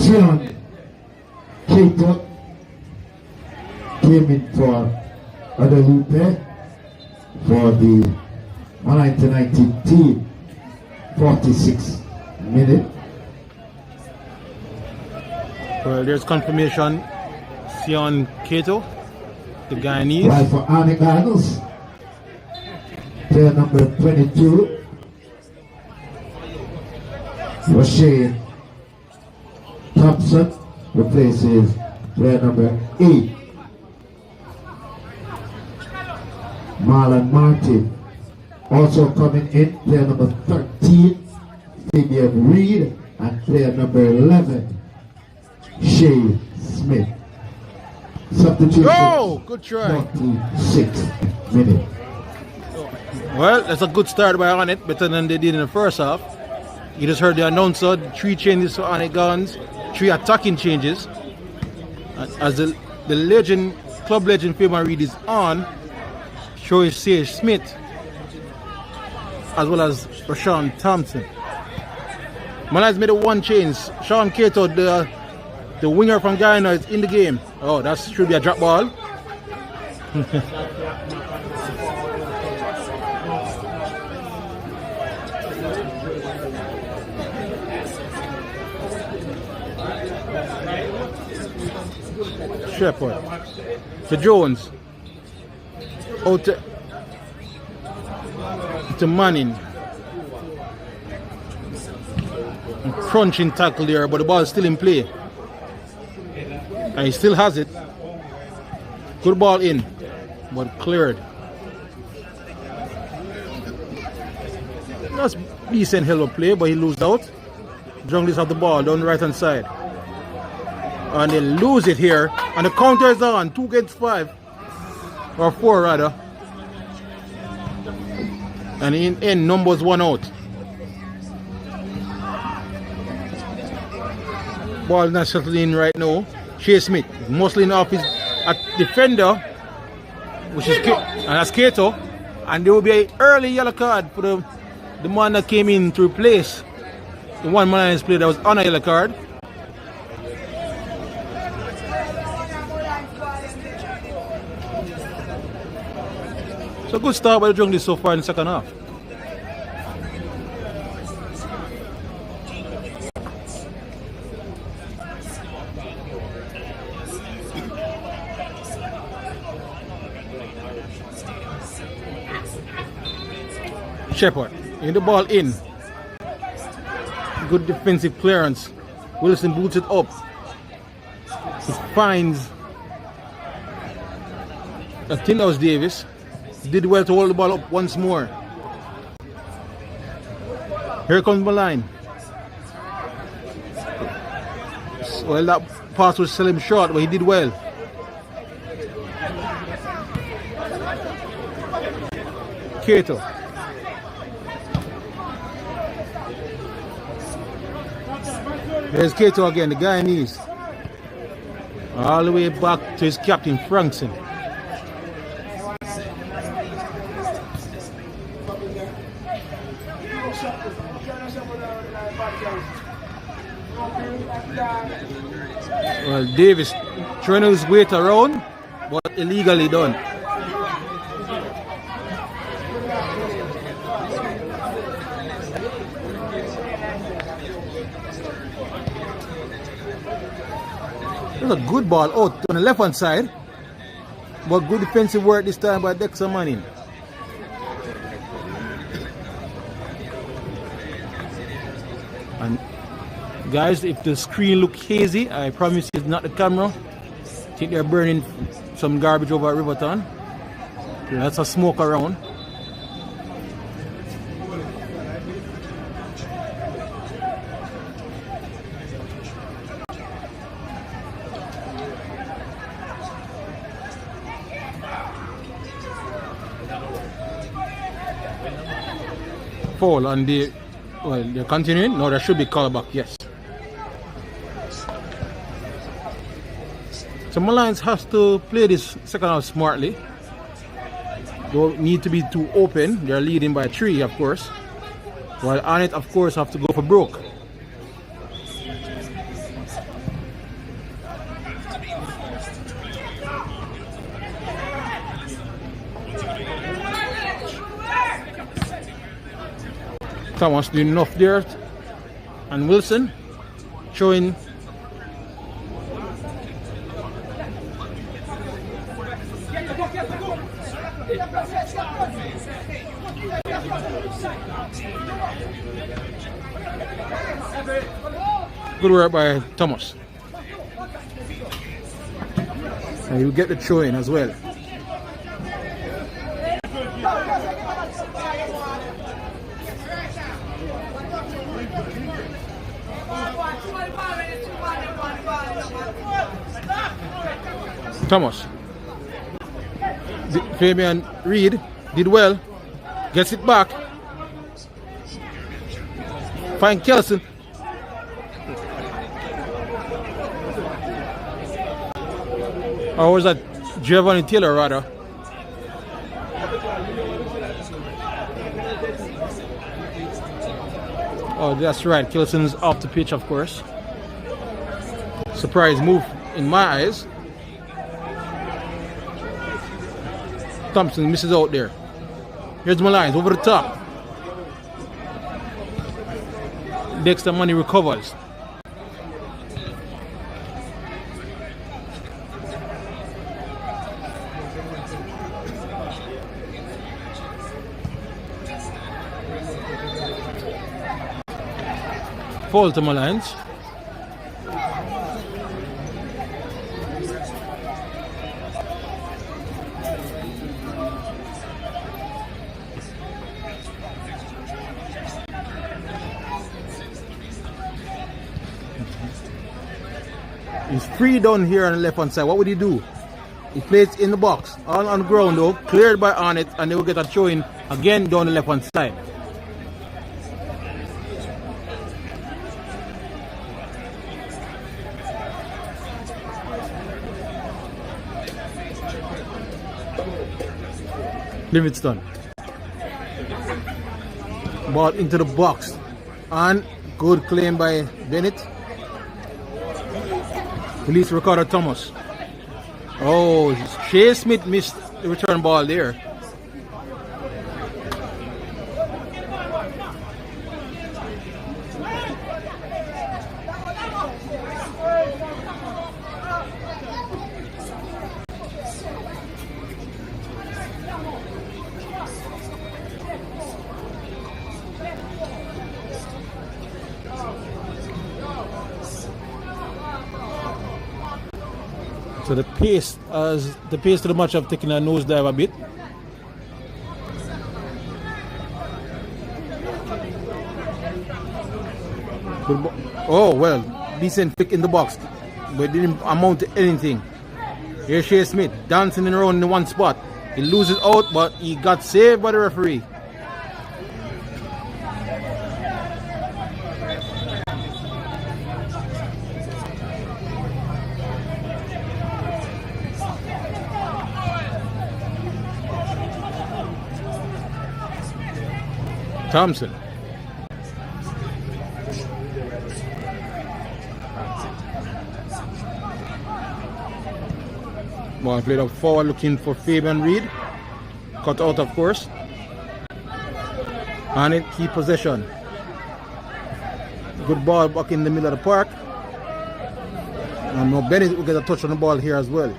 Sean Cater came in for Guadalupe for the MOLYNES United team. 46 minute. Well, there's confirmation. Sean Cato, the Guyanese. Right for Arnett Gardens. Player number 22. Rashid Thompson replaces player number 8. Marlon Martin. Also coming in, player number 13, Fabian Reed, and player number 11, Shay Smith. Substitution. Oh, good try. 46 minute. Well, that's a good start by Arnett, better than they did in the first half. You just heard the announcer, 3 changes for Arnett Gardens, 3 attacking changes. As the legend, club legend Fabian Reed is on, so is Shay Smith, as well as Rashawn Thompson. MOLYNES made a 1 change. Sean Cato, the winger from Guyana, is in the game. Oh, that should be a drop ball. Shepherd to Jones. Out to Manning. Crunching tackle there, but the ball is still in play. And he still has it. Good ball in, but cleared. That's decent hell of play, but he loses out. Junglers have the ball down the right hand side. And they lose it here. And the counter is on. 2 against 5. Or 4 rather. And in numbers 1 out. Ball not settling right now. Shay Smith muscling off his defender, which is and that's Cato. And there will be an early yellow card for the man that came in to replace the one MOLYNES player that was on a yellow card. So good start by the Junglers so far in the second half. Shepherd in the ball in. Good defensive clearance. Wilson boots it up. He finds, I think that was Davis. Did well to hold the ball up once more. Here comes MOLYNES. Well, that pass was still him short, but he did well. Cato. There's Kato again, the Guyanese. All the way back to his captain, Frankson. Well, Davis trying his weight around, but illegally done. There's a good ball out on the left hand side, but good defensive work this time by Dexter Manning. And guys, if the screen look hazy, I promise it's not the camera. I think they're burning some garbage over at Riverton. That's a smoke around. Foul on the, well, they're continuing. No, there should be call back, yes. So MOLYNES has to play this second half smartly. Don't need to be too open. They're leading by 3, of course. While Arnett, of course, have to go for broke. Thomas doing enough there, and Wilson showing good work by Thomas. And you get the throw in as well. Thomas. Fabian Reed did well. Gets it back. Find Kelson. Or was that Giovanni Taylor rather? Oh, that's right. Kelson's off the pitch, of course. Surprise move in my eyes. Thompson misses out there. Here's MOLYNES over the top. Dexter Money recovers. Fall to MOLYNES. He's free down here on the left hand side. What would he do? He plays in the box, all on the ground though, cleared by Arnett, and they will get a throw in again down the left hand side. Livingston. Ball into the box, and good claim by Bennett. Release Ricardo Thomas. Oh, Shea Smith missed the return ball there. So the pace of the match have taken a nosedive a bit. Oh well, decent pick in the box, but didn't amount to anything. Here's Shea Smith dancing around in the one spot. He loses out, but he got saved by the referee. Thompson. Ball played up forward looking for Fabian Reed. Cut out, of course. And it keep possession. Good ball back in the middle of the park. And now Bennett will get a touch on the ball here as well.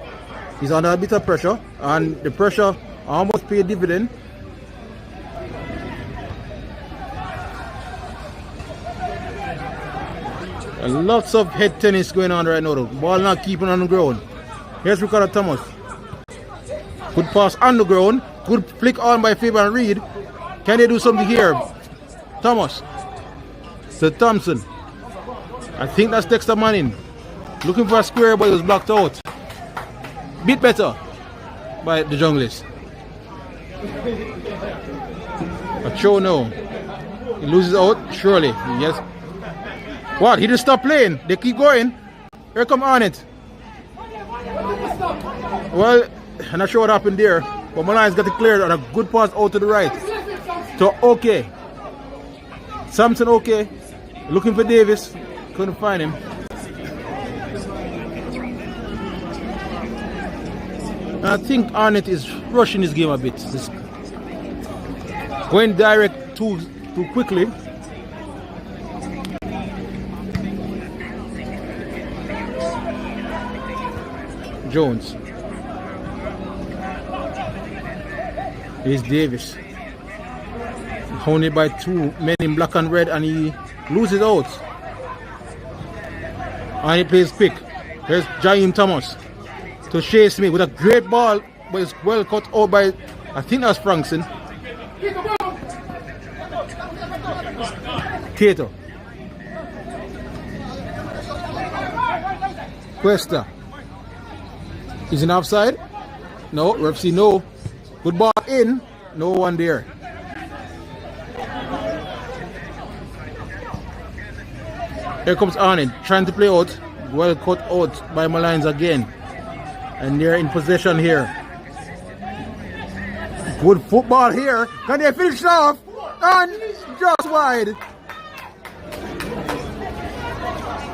He's under a bit of pressure, and the pressure almost paid dividend. And lots of head tennis going on right now. The ball not keeping on the ground. Here's Ricardo Thomas. Good pass on the ground. Good flick on by Fabian Reed. Can they do something here? Thomas to Thompson. I think that's Dexter Manning. Looking for a square, but it was blocked out. Bit better by the Junglers. A throw now. He loses out, surely. Yes. What? He just stopped playing. They keep going. Here come Arnett. Well, I'm not sure what happened there, but MOLYNES got it cleared on a good pass out to the right. So, okay. Samson, okay. Looking for Davis. Couldn't find him. I think Arnett is rushing his game a bit. He's going direct too quickly. Jones. Here's Davis. Hounded by two men in black and red, and he loses out. And he plays pick. Here's Jaim Thomas to Shea Smith with a great ball, but it's well cut out by, I think that's Frankson. Cato. Cuesta. Is in offside? No, ref see no. Good ball in, no one there. Here comes Arnett, trying to play out. Well cut out by MOLYNES again. And they're in possession here. Good football here. Can they finish it off? And just wide.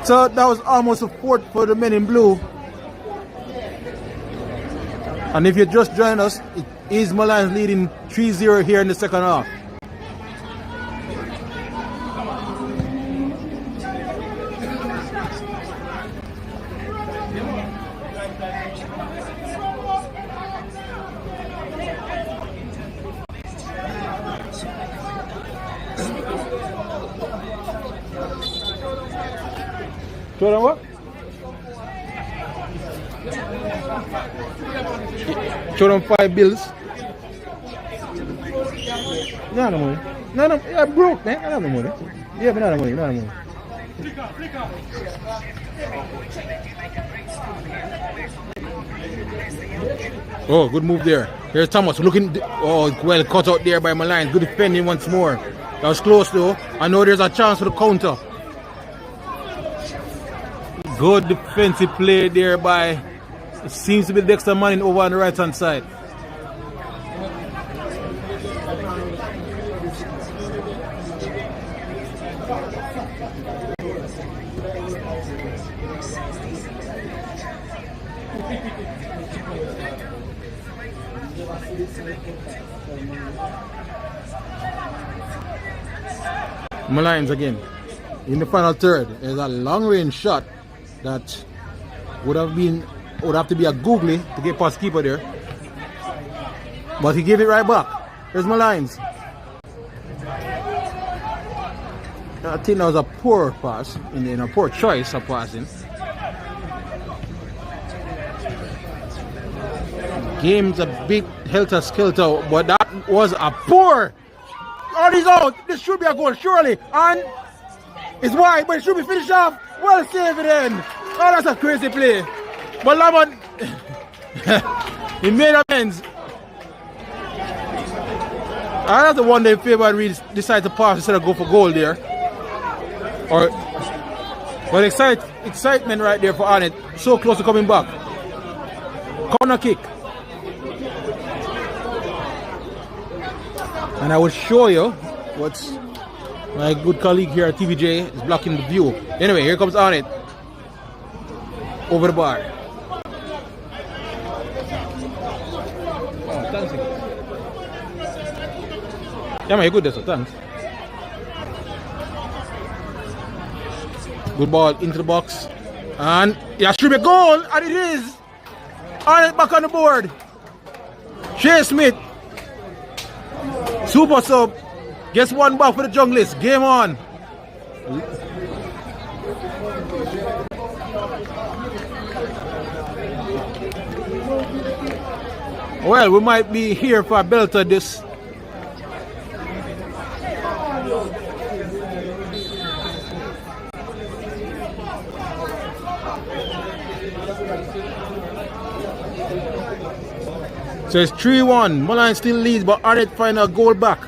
So that was almost a fourth for the men in blue. And if you just join us, it is MOLYNES leading 3-0 here in the second half. Show them what? Show them 5 bills. No money. No, I broke, man. I don't have no money. Yeah, but not money. Oh, good move there. Here's Thomas looking. Oh, well cut out there by MOLYNES. Good defending once more. That was close though. I know there's a chance for the counter. Good defensive play there by, it seems to be Dexter Manning over on the right hand side. MOLYNES again in the final third. There's a long range shot that would have to be a googly to get past keeper there, but he gave it right back. There's MOLYNES. I think that was a poor pass, in a poor choice of passing. Game's a bit helter-skelter, but that was a poor. Oh, he's out. This should be a goal, surely. And it's wide, but it should be finished off. Well saved then. Oh, that's a crazy play. But Lamont, he made amends. I have to wonder if Fabian Reed decided to pass instead of go for goal there. But excitement right there for Arnett. So close to coming back. Corner kick. And I will show you What's my good colleague here at TVJ is blocking the view. Anyway, here comes Arnett. Over the bar. Oh, thanks. Yeah, man, you're good there, so thanks. Good ball into the box. And yeah, should be a goal, and it is. Arnett back on the board. Shea Smith. Super sub. Gets one back for the Junglist. Game on. Well, we might be here for a belter this. So it's 3-1. MOLYNES still leads, but Arnett find a goal back.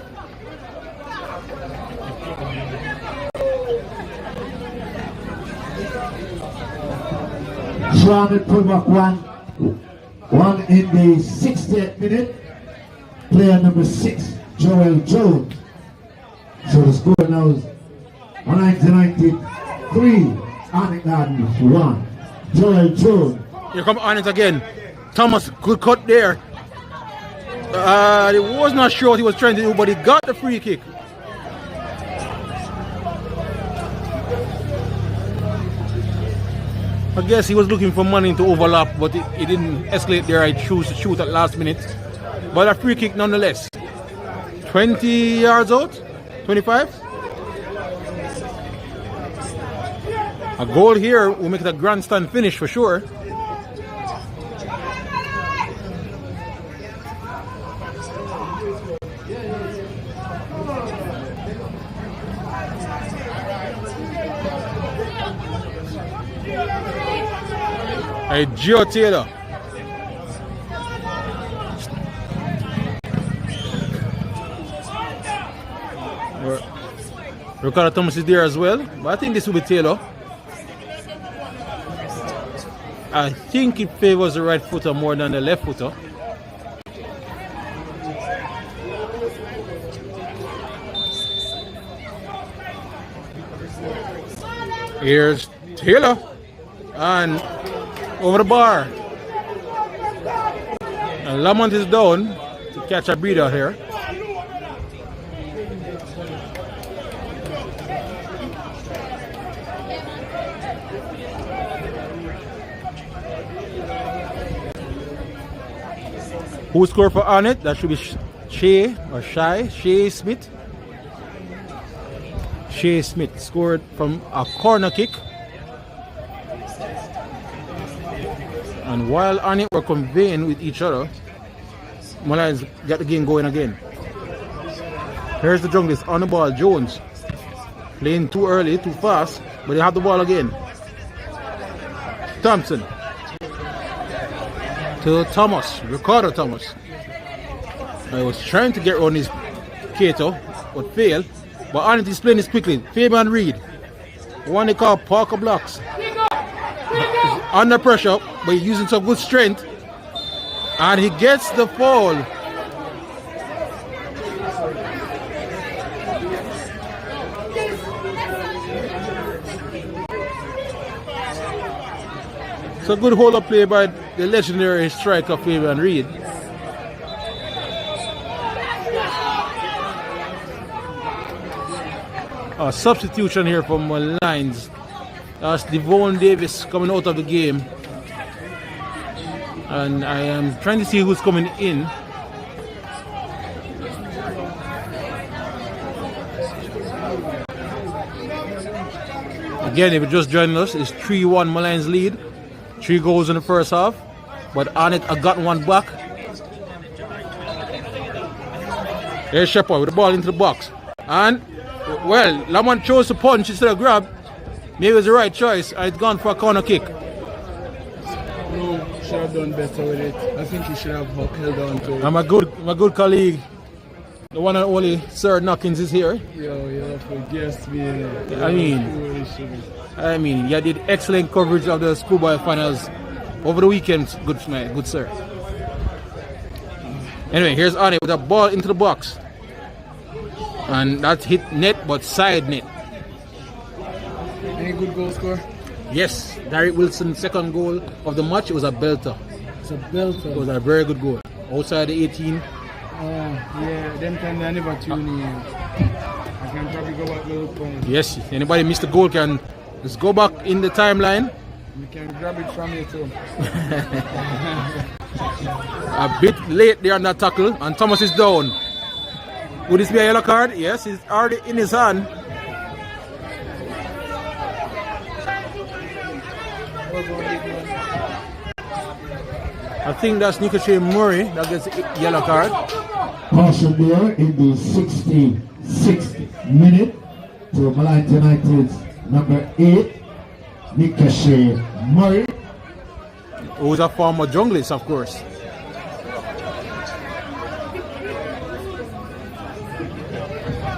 Arnett put back one in the 60th minute. Player number 6, Joel Jones. So the score now is 193, Arnett Gardens 1. Joel Jones. Here come Arnett again. Thomas, good cut there. He was not sure what he was trying to do, but he got the free kick. I guess he was looking for money to overlap, but he didn't escalate there. I chose to shoot at last minute. But a free kick nonetheless. 20 yards out? 25? A goal here will make it a grandstand finish for sure. Hey, Gio Taylor. Ricardo Thomas is there as well, but I think this will be Taylor. I think it favors the right footer more than the left footer. Here's Taylor. And over the bar. And Lamont is down to catch a breather here. Who scored for Arnett? That should be Shea Smith. Shea Smith scored from a corner kick. And while Arnett were conveying with each other, MOLYNES got the game going again. Here's the Junglist on the ball. Jones playing too early, too fast, but they have the ball again. Thompson to Thomas, Ricardo Thomas. I was trying to get around his Cato, but failed. But Arnett is playing this quickly. Fabian Reed, one they call Parker Blocks. Under pressure, but he's using some good strength. And he gets the foul. It's a good hold-up play by the legendary striker Fabian Reed. A substitution here for MOLYNES. That's Devon Davis coming out of the game. And I am trying to see who's coming in. Again, if you're just joining us, it's 3-1 MOLYNES lead. 3 goals in the first half. But Arnett got one back. There's Shepard with the ball into the box. And, well, Lamont chose to punch instead of grab. Maybe it was the right choice. It's gone for a corner kick. No, should have done better with it. I think he should have held on to it. And my good colleague, the one and only Sir Knockins is here. Yo, you have to guess me. I mean, you did excellent coverage of the schoolboy finals over the weekend, good sir. Anyway, here's Arnett with a ball into the box. And that hit net, but side net. Any good goal score? Yes, Derek Wilson's second goal of the match. It was a belter. It's a belter. It was a very good goal. Outside the 18. Oh, yeah, them kind I never tune in. I can probably go back to look for it. Yes, anybody missed the goal can just go back in the timeline. We can grab it from you too. A bit late there on that tackle, and Thomas is down. Would this be a yellow card? Yes, it's already in his hand. I think that's Nicochet Murray that gets a yellow card. Caution there in the 66th minute to MOLYNES United's number 8, Nicochet Murray. Who's a former junglist, of course.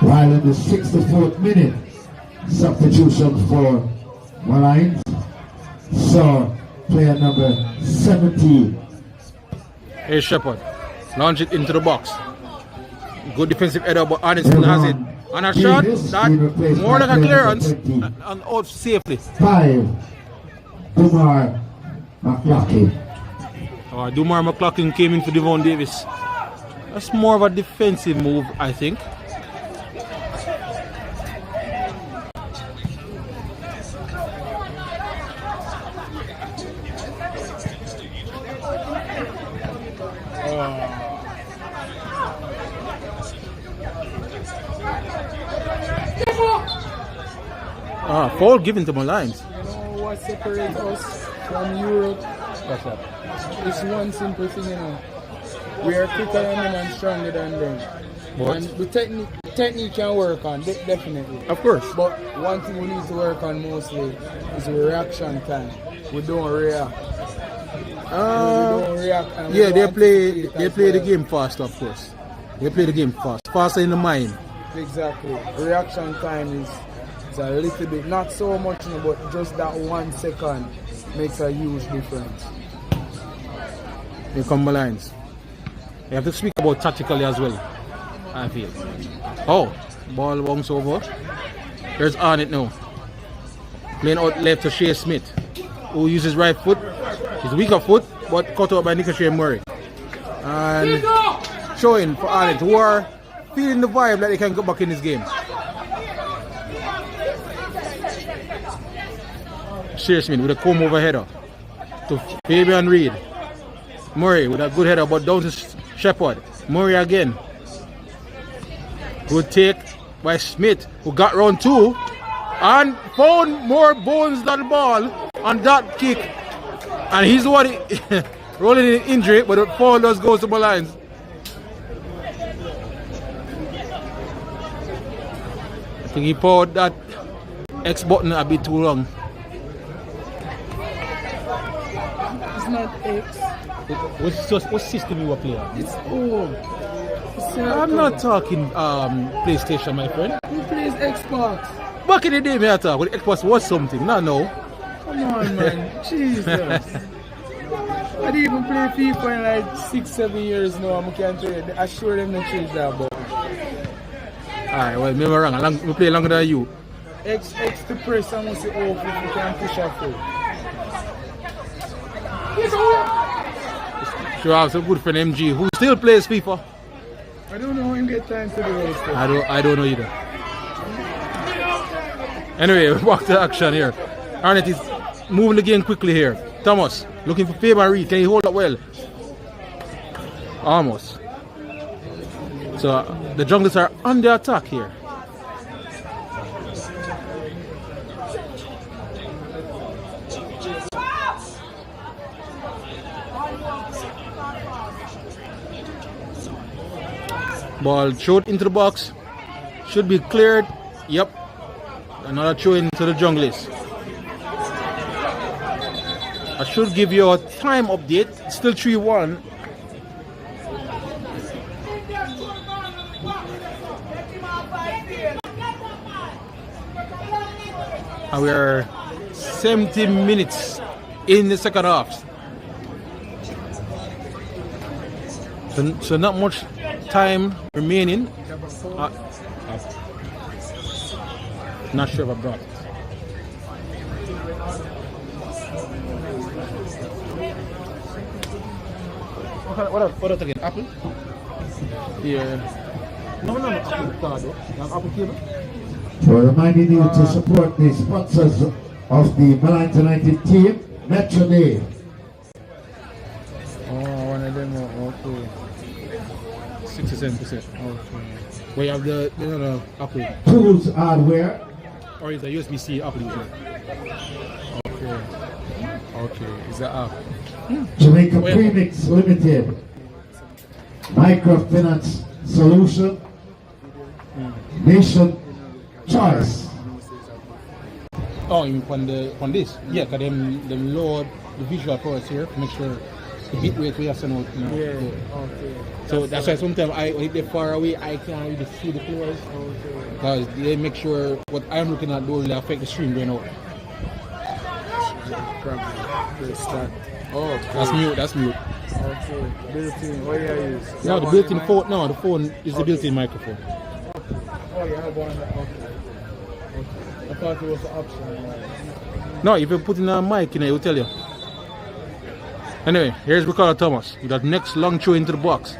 While in the 64th minute, substitution for MOLYNES saw player number 17. Hey Shepard, launch it into the box. Good defensive header, but Arnett still has it. And a shot that more than a clearance and out safely. 5, Dumar McLaughlin. Dumar McLaughlin came in for Devon Davis. That's more of a defensive move, I think. Foul given to MOLYNES. You know what separates us from Europe? What's that? It's one simple thing, you know. We are quicker than them and stronger than them. What? And the technique can work on, definitely. Of course. But one thing we need to work on mostly is the reaction time. We don't react. We don't react. And Yeah, we they don't play anticipate the as game fast, of course. They play the game fast. Faster in the mind. well. Exactly. Reaction time is a little bit, not so much, but just that 1 second makes a huge difference. Here come MOLYNES. You have to speak about tactically as well, I feel. Oh, ball bounce over. There's Arnett now. Playing out left to Shea Smith, who uses right foot. His weaker foot, but cut out by Nicochet Murray. And showing for Arnett, who are feeling the vibe that they can go back in this game. Shea Smith with a comb over header to Fabian Reed. Murray with a good header, but down to Shepard. Murray again. Good take by Smith, who got round 2 and found more bones than the ball on that kick. And he's the one rolling in injury, but the foul does go to MOLYNES. I think he powered that X button a bit too long. It's not X. What system you were playing? It's O. I'm not talking PlayStation, my friend. Who plays Xbox? Back in the day, I thought when Xbox was something. Not now. Come on, man. Jesus. I didn't even play FIFA in like 6-7 years now. I can't tell you. I sure them not change that, but. Alright, well, maybe I'm wrong. We play longer than you. X to press and once you off if you can push up for. Sure, I have some good friend MG who still plays FIFA. I don't know when get time to do all stuff. I don't know either. Anyway, we're back to action here. Arnett is moving the game quickly here. Thomas looking for Fabian Reed. Can he hold up well? Almost. So the junglers are under attack here. Ball thrown into the box. Should be cleared. Yep. Another throw into the junglers. I should give you a time update. It's still 3-1. And we are 70 minutes in the second half. So not much time remaining. Not sure if I brought it. What else again? Apple? Yeah. No, apple card though. Apple cable? We're reminding you to support the sponsors of the MOLYNES United team, Metro Day. Oh, one of them, okay. 67%. Okay. Where you have the Apple. Tools Hardware. Or is a USB-C Apple user? Okay. Okay, is that app? Jamaica Premix Limited. Microfinance Solution. Nation Choice. Oh, you mean on this? Yeah, because them load the visual for us here to make sure the bit rate we have sent out. You know, Yeah, okay. So that's why sometimes if they're far away, I can't really see the colors. Okay. Because they make sure what I'm looking at don't really affect the stream going out. Probably start. Oh, That's mute. okay. Built-in. What do you use? No, the built-in phone. No, the phone is the built-in microphone. Oh, you have one. Okay. I thought it was an option. No, if you put in a mic, it will tell you. Anyway, here's Ricardo Thomas with that next long throw into the box.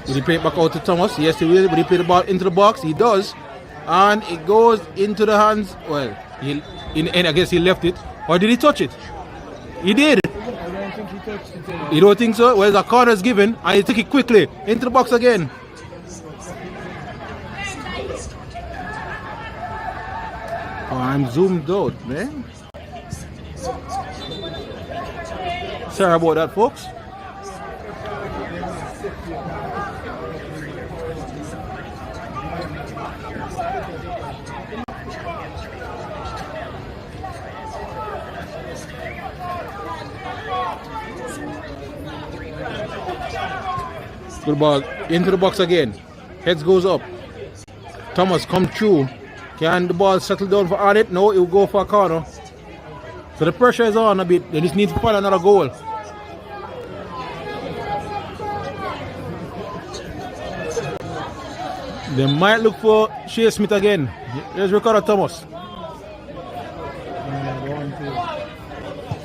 Will he play it back out to Thomas? Yes, he will. Will he play the ball into the box? He does. And it goes into the hands. Well, I guess he left it. Or did he touch it? He did. I don't think he touched it. You don't think so? Well, the corner is given. And he took it quickly into the box again. Oh, I'm zoomed out, man. Sorry about that, folks. Good ball into the box again. Heads goes up. Thomas come through. Can the ball settle down for Arnett? No, it will go for a corner. So the pressure is on a bit. They just need to find another goal. They might look for Shea Smith again. Here's Ricardo Thomas.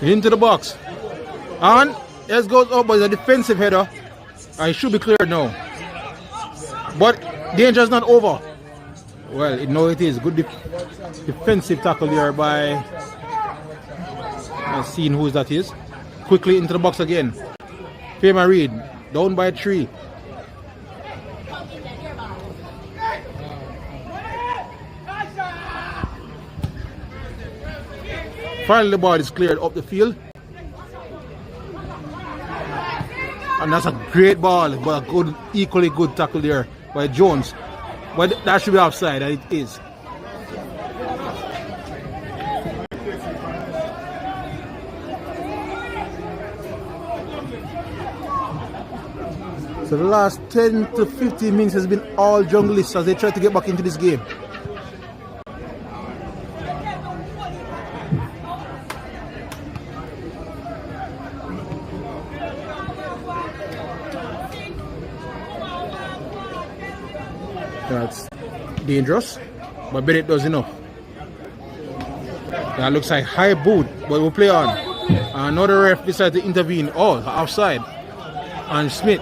Into the box. And heads goes up, but it's a defensive header. I should be clear now. But danger is not over. Well, no, it is. Good defensive tackle there by seeing who that is. Quickly into the box again. Fema Reed down by 3. Finally, the ball is cleared up the field. And that's a great ball, but a good, equally good tackle there by Jones. But that should be offside, and it is. So the last 10 to 15 minutes has been all junglists as they try to get back into this game. That's dangerous, but Bennett does enough. That looks like high boot, but we'll play on. Another ref decided to intervene. Oh, offside. And Smith.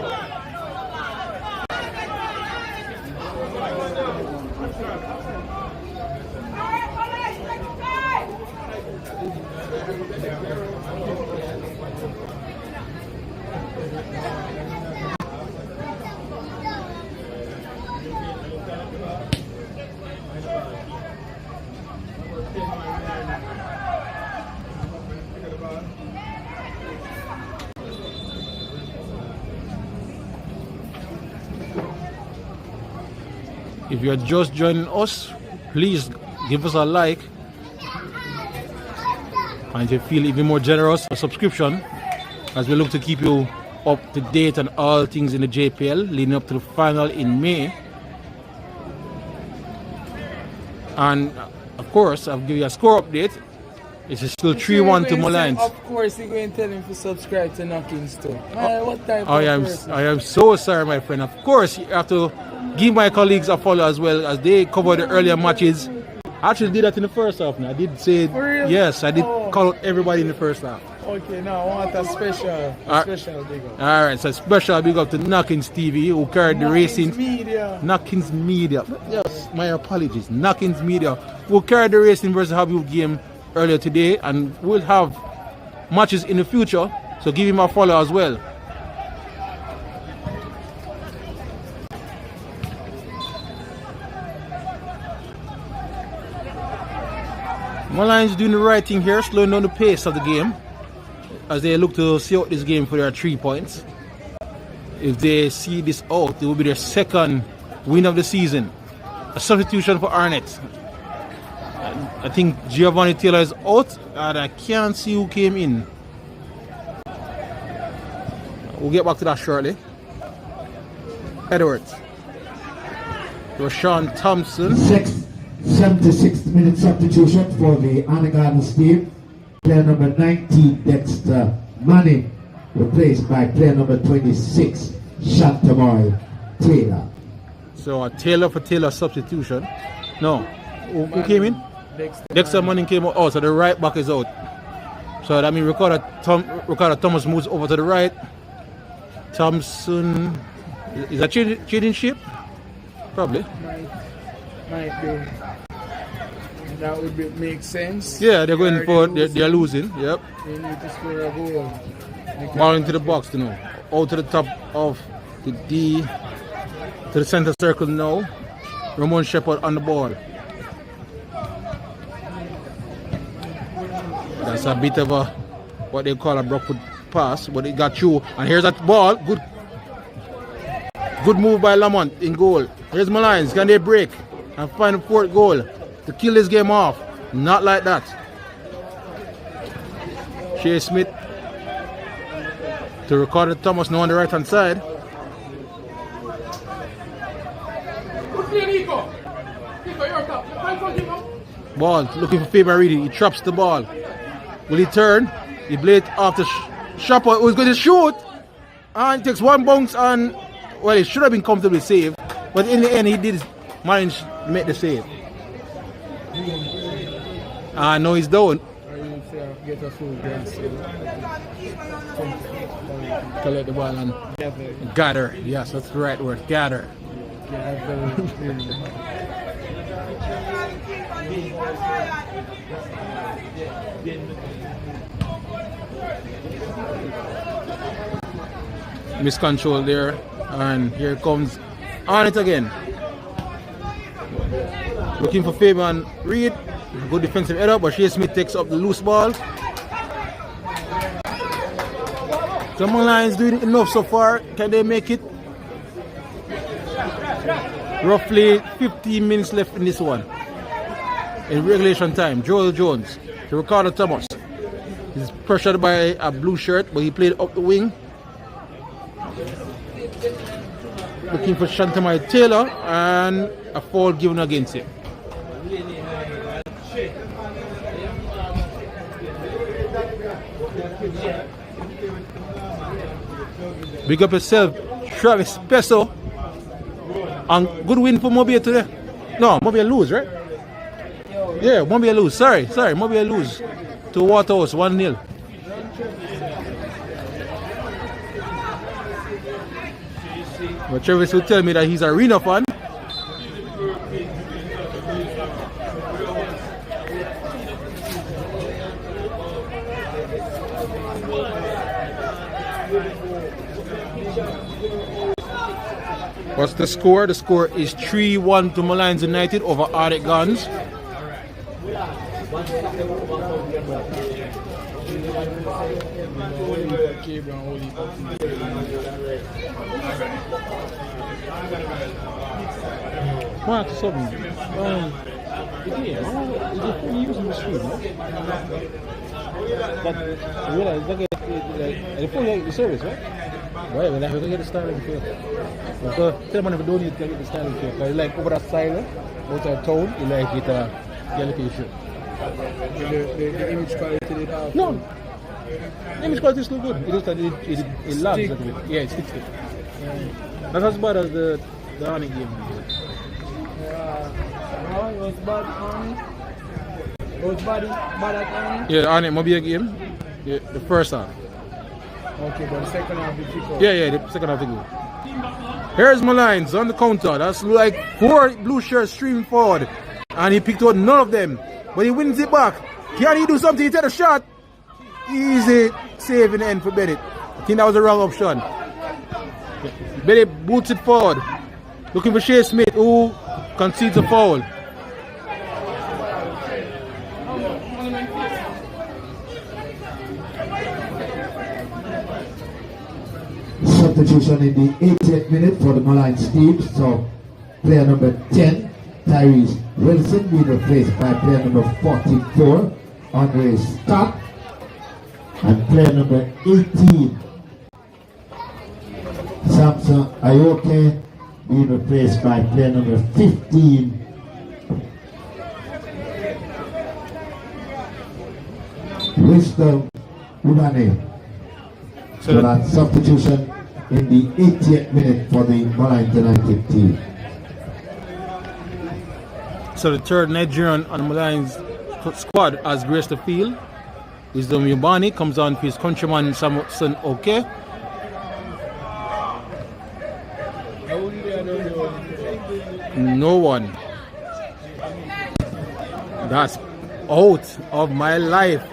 If you are just joining us, please give us a like, and if you feel even more generous, a subscription, as we look to keep you up to date on all things in the JPL leading up to the final in May. And of course, I'll give you a score update It's still 3-1 to MOLYNES. Of course, you're going to tell him to subscribe to Knockings too. What type I of am person? I am so sorry, my friend. Of course, you have to give my colleagues a follow as well, as they cover the earlier matches. I actually did that in the first half. Now I did say For real? yes. I did call out everybody in the first half. Okay, now I want a special big up. All right, so special big up to Knockings TV who carried the racing. Media. Knockings Media. Yes, my apologies. Knockings Media who carried the racing versus Habib game earlier today, and we'll have matches in the future. So give him a follow as well. MOLYNES doing the right thing here, slowing down the pace of the game as they look to see out this game for their 3 points. If they see this out, it will be their second win of the season. A substitution for Arnett. I think Giovanni Taylor is out, and I can't see who came in. We'll get back to that shortly. Edwards. Rashawn Thompson. 76 minute substitution for the Arnett Gardens team. Player number 19, Dexter Manning, replaced by player number 26, Shantamoy Taylor. So a Taylor for Taylor substitution. No. Who came in? Dexter Manning came out. Oh, so the right back is out. So that means Ricardo Thomas moves over to the right. Thompson. Is that changing shape? Probably. Might be. That would make sense. Yeah, they're going for they're losing. Yep. They need to score a goal. Ball into the box now. Out to the top of the D. To the center circle now. Ramon Shepherd on the ball. That's a bit of a what they call a Brockwood pass, but it got through. And here's that ball. Good move by Lamont in goal. Here's MOLYNES. Can they break and find a fourth goal to kill this game off? Not like that. Shea Smith to Ricardo Thomas now on the right hand side. Ball looking for Fabian Reedy. He traps the ball. Will he turn? He blade off the Shopper who's going to shoot. And takes one bounce and well, it should have been comfortably saved. But in the end he did manage to make the save. No, he's down. Get a full grass. Collect the ball and gather. Yes, that's the right word. Gather. Miscontrol there, and here comes Arnett again. Looking for Fabian Reed. Good defensive header, but Shea Smith takes up the loose ball. So MOLYNES doing enough so far. Can they make it? Roughly 15 minutes left in this one. In regulation time, Joel Jones to Ricardo Thomas. He's pressured by a blue shirt, but he played up the wing. Looking for Shantamai Taylor, and a foul given against him. Big up yourself, Travis Peso. And good win for Mobile today. No, Mobile lose, right? Yeah, Mobile lose. Sorry, Mobile lose to Waterhouse 1-0. But Travis will tell me that he's an arena fan. What's the score? The score is 3-1 to MOLYNES United over Arnett Gardens. Mark something. Is it fully using the screen? But realize the full service, right? Right, well, we're going to get the styling here. So, tell them if we don't need to get the styling here. Because like over that style, outside town, you like it, yellow t-shirt. The image quality they have. No. Image quality is still good. It just that it lags a little bit. Yeah, it sticks. Not as bad as the Arnett game. No, it was bad on. It was bad at on. Yeah, Arnett Mobile game. Yeah, the first half. Okay, but the second half we kick off. Yeah, the second half good. Here's MOLYNES on the counter. That's like 4 blue shirts streaming forward. And he picked out none of them. But he wins it back. Can he do something? He take a shot. Easy save in the end for Bennett. I think that was the wrong option. Bennett boots it forward. Looking for Shea Smith, who concedes a foul. Substitution in the 80th minute for the MOLYNES team. So player number 10, Tyrese Wilson, being replaced by player number 44, Andre Scott, and player number 18, Samson Ayoke, being replaced by player number 15, Wisdom Ubane. So that substitution in the 80th minute for the MOLYNES United team. So the third Nigerian on the MOLYNES squad has graced the field. Wisdom Ubane comes on for his countryman Samson Oke. No one. That's out of my life.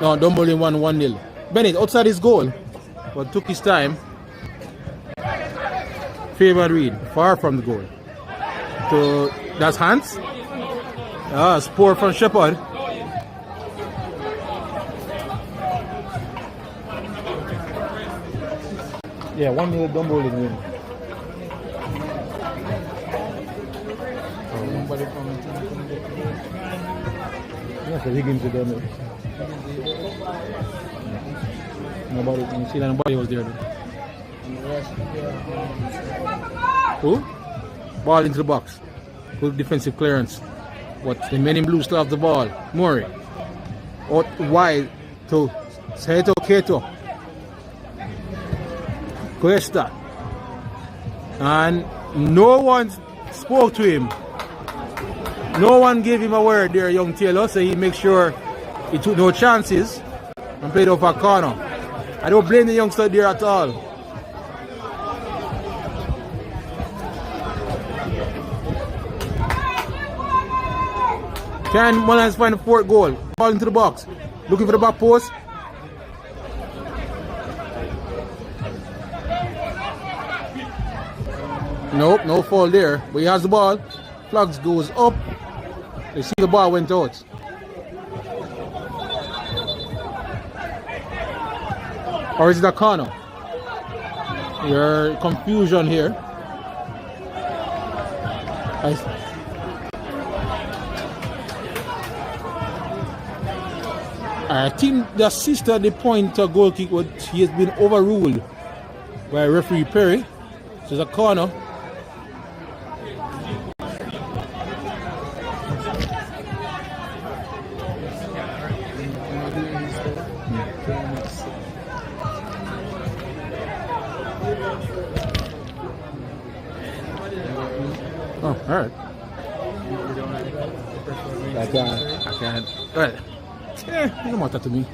No, Dumbledore won 1-0. Bennett outside his goal, but took his time. Favored Reed, far from the goal. So that's Hans. Spore from Shepherd. Yeah, 1-0 Dumbledore win. Nobody coming to That's the Higgins done it. Nobody, you see that nobody was there. Who? Ball into the box. Good defensive clearance. But the men in blue still have the ball. Murray. Out wide to Seto Keto. Cuesta. And no one spoke to him. No one gave him a word there, young Taylor, so he makes sure he took no chances and played off a corner. I don't blame the youngster there at all. Can MOLYNES find the 4th goal? Ball into the box. Looking for the back post. Nope, no foul there. But he has the ball. Flags goes up. You see the ball went out. Or is it a corner? Your confusion here. I think the assist at the point of goal kick, he has been overruled by referee Perry. So it's a corner. Oh, alright. I can't. Alright. Yeah, it don't matter to me.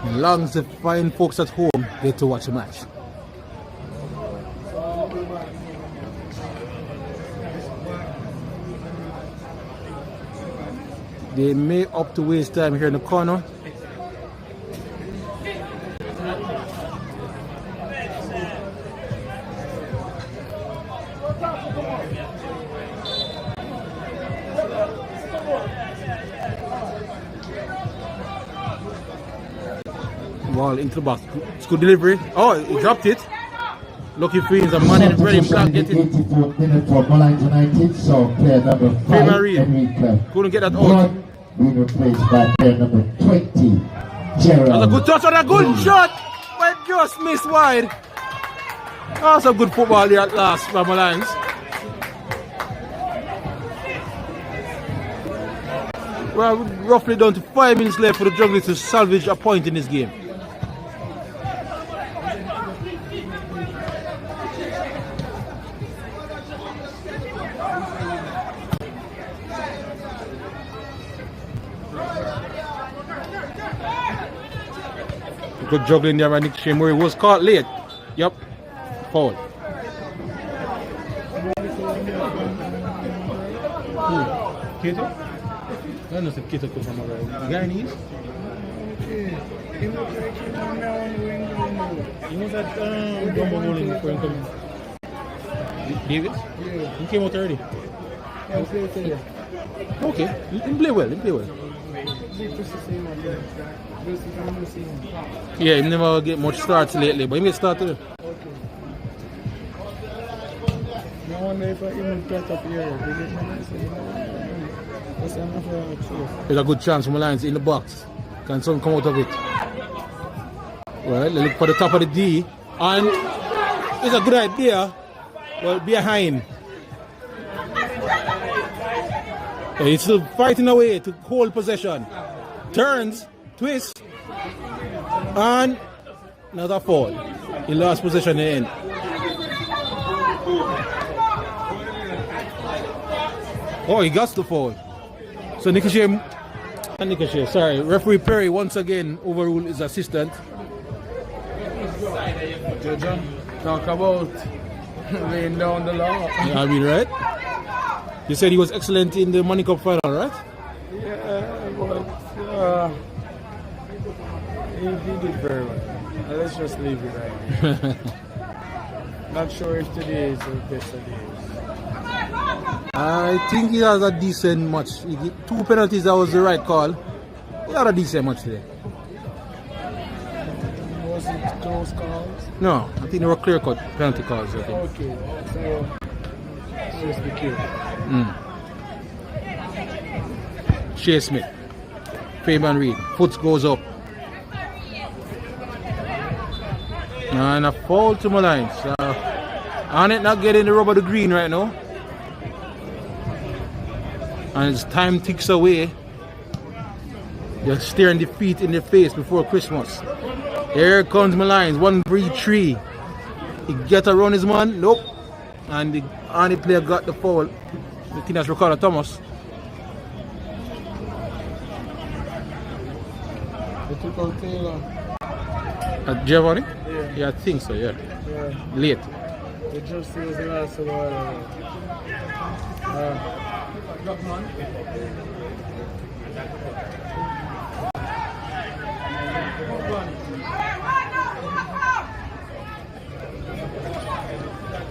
As long as the fine folks at home get to watch the match. They may opt to waste time here in the corner. Ball into the box. It's good delivery. Oh, he dropped it. Lucky for him, the man in the red and black get it. 84th minute for MOLYNES United. So player number 5, couldn't get that out. Being replaced by player number 20, Gerald. That's a good touch on a good shot, but just missed wide. That's a good football here at last from MOLYNES. We're roughly down to 5 minutes left for the Jugglers to salvage a point in this game. Good juggling there by Nick Shemuri. Was caught late. Yep. Foul. Kato? I don't know if Kato comes from a Guyanese. He was at Gumbo Bowling before he came. David? Yeah. He came out already. Okay. He play well. He play well. Yeah, he never get much starts lately, but he made start today. There's a good chance for MOLYNES in the box. Can someone come out of it? Well, they look for the top of the D, and it's a good idea. Well, behind. He's still fighting away to hold possession. Turns, twists, and another fall. He lost possession in the end. Oh, he got the fall. So Nikashe, sorry, referee Perry once again overruled his assistant. Judge, talk about laying down the law. I mean, right? You said he was excellent in the Money Cup final, right? Yeah, but he did very well. Let's just leave it right here. Not sure if today is the best of days. I think he has a decent match. He did 2 penalties, that was the right call. He had a decent match today. Was it close calls? No, I think they were clear-cut penalty calls. I think. Okay, so just be careful. Shea Smith, Fabian Reed, foot goes up. And a foul to MOLYNES. Arnett not getting the rubber to green right now. And as time ticks away, they're staring defeat in their face before Christmas. Here comes MOLYNES, 1-3-3. He get around his man, nope. And the Arnett player got the foul. I think that's Ricardo Thomas. They took out Taylor. Giovanni? Yeah. Yeah, I think so, yeah. Yeah. Late. The just was the last of all.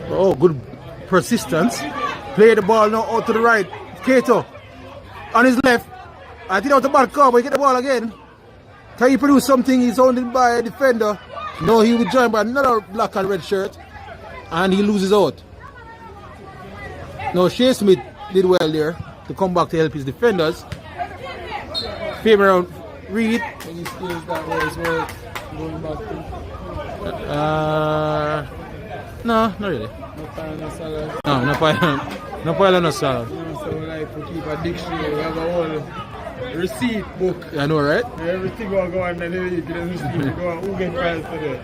Oh, good persistence. Play the ball now out to the right. Kato on his left. I think that was a bad call, but he get the ball again. Can he produce something? He's owned by a defender. No, he will join by another black and red shirt. And he loses out. No, Shea Smith did well there to come back to help his defenders. Fabian Reed. Any skills that was worth going back to? No, not really. No pile no salad. No, no pile no salad. So like we keep a dictionary, we have a whole receipt book. I know, right? Everything will go on and then you can just go on who get files today.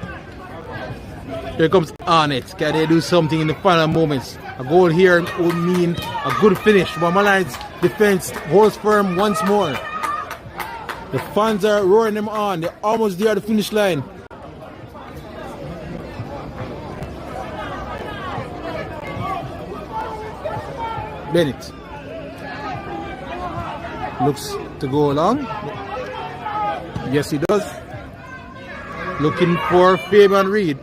Here comes Arnett. Can they do something in the final moments? A goal here would mean a good finish. But MOLYNES defense holds firm once more. The fans are roaring them on. They're almost there at the finish line. Bennett looks to go along. Yes, he does. Looking for Fabian Reed.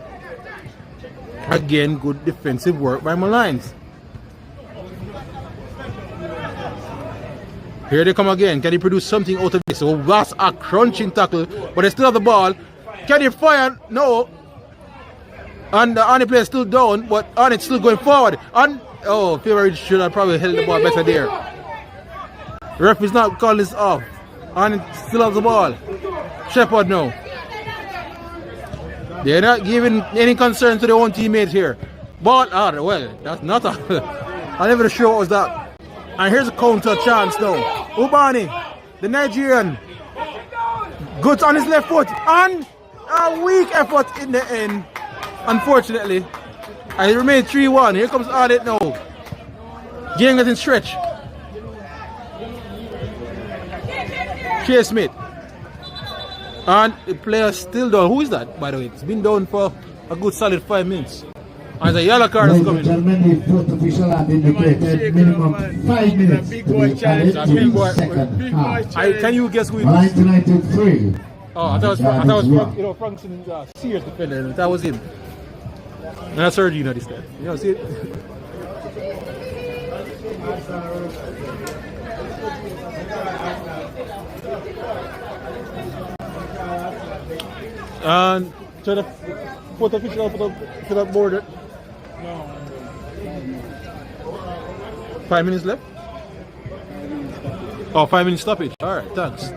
Again, good defensive work by MOLYNES. Here they come again. Can he produce something out of this? So that's a crunching tackle, but they still have the ball. Can he fire? No. And the Arnett player is still down, but Arnett still going forward. And oh, Fabian Reed should have probably held the ball better there. Ref is not calling this off. Arnett still has the ball. Shepherd now. They're not giving any concern to their own teammates here. But, well, that's not a... I'm never sure what was that. And here's a counter chance now. Ubani the Nigerian. Good on his left foot. And a weak effort in the end. Unfortunately. And it remains 3-1. Here comes Arnett now. Getting it in stretch. Shea Smith. And the player still down. Who is that, by the way? It's been down for a good solid 5 minutes. And the yellow card is coming. Ladies and gentlemen, the fourth official had indicated minimum 5 minutes to be added to the second half. Can you guess who it is? Malines United 3. Oh, I thought it was Frank, Frankson, Sears defender. That was him. And that's Sergio this time. You know, see it? And to the fourth official for the border. 5 minutes left? Oh, 5 minutes stoppage. Alright, thanks.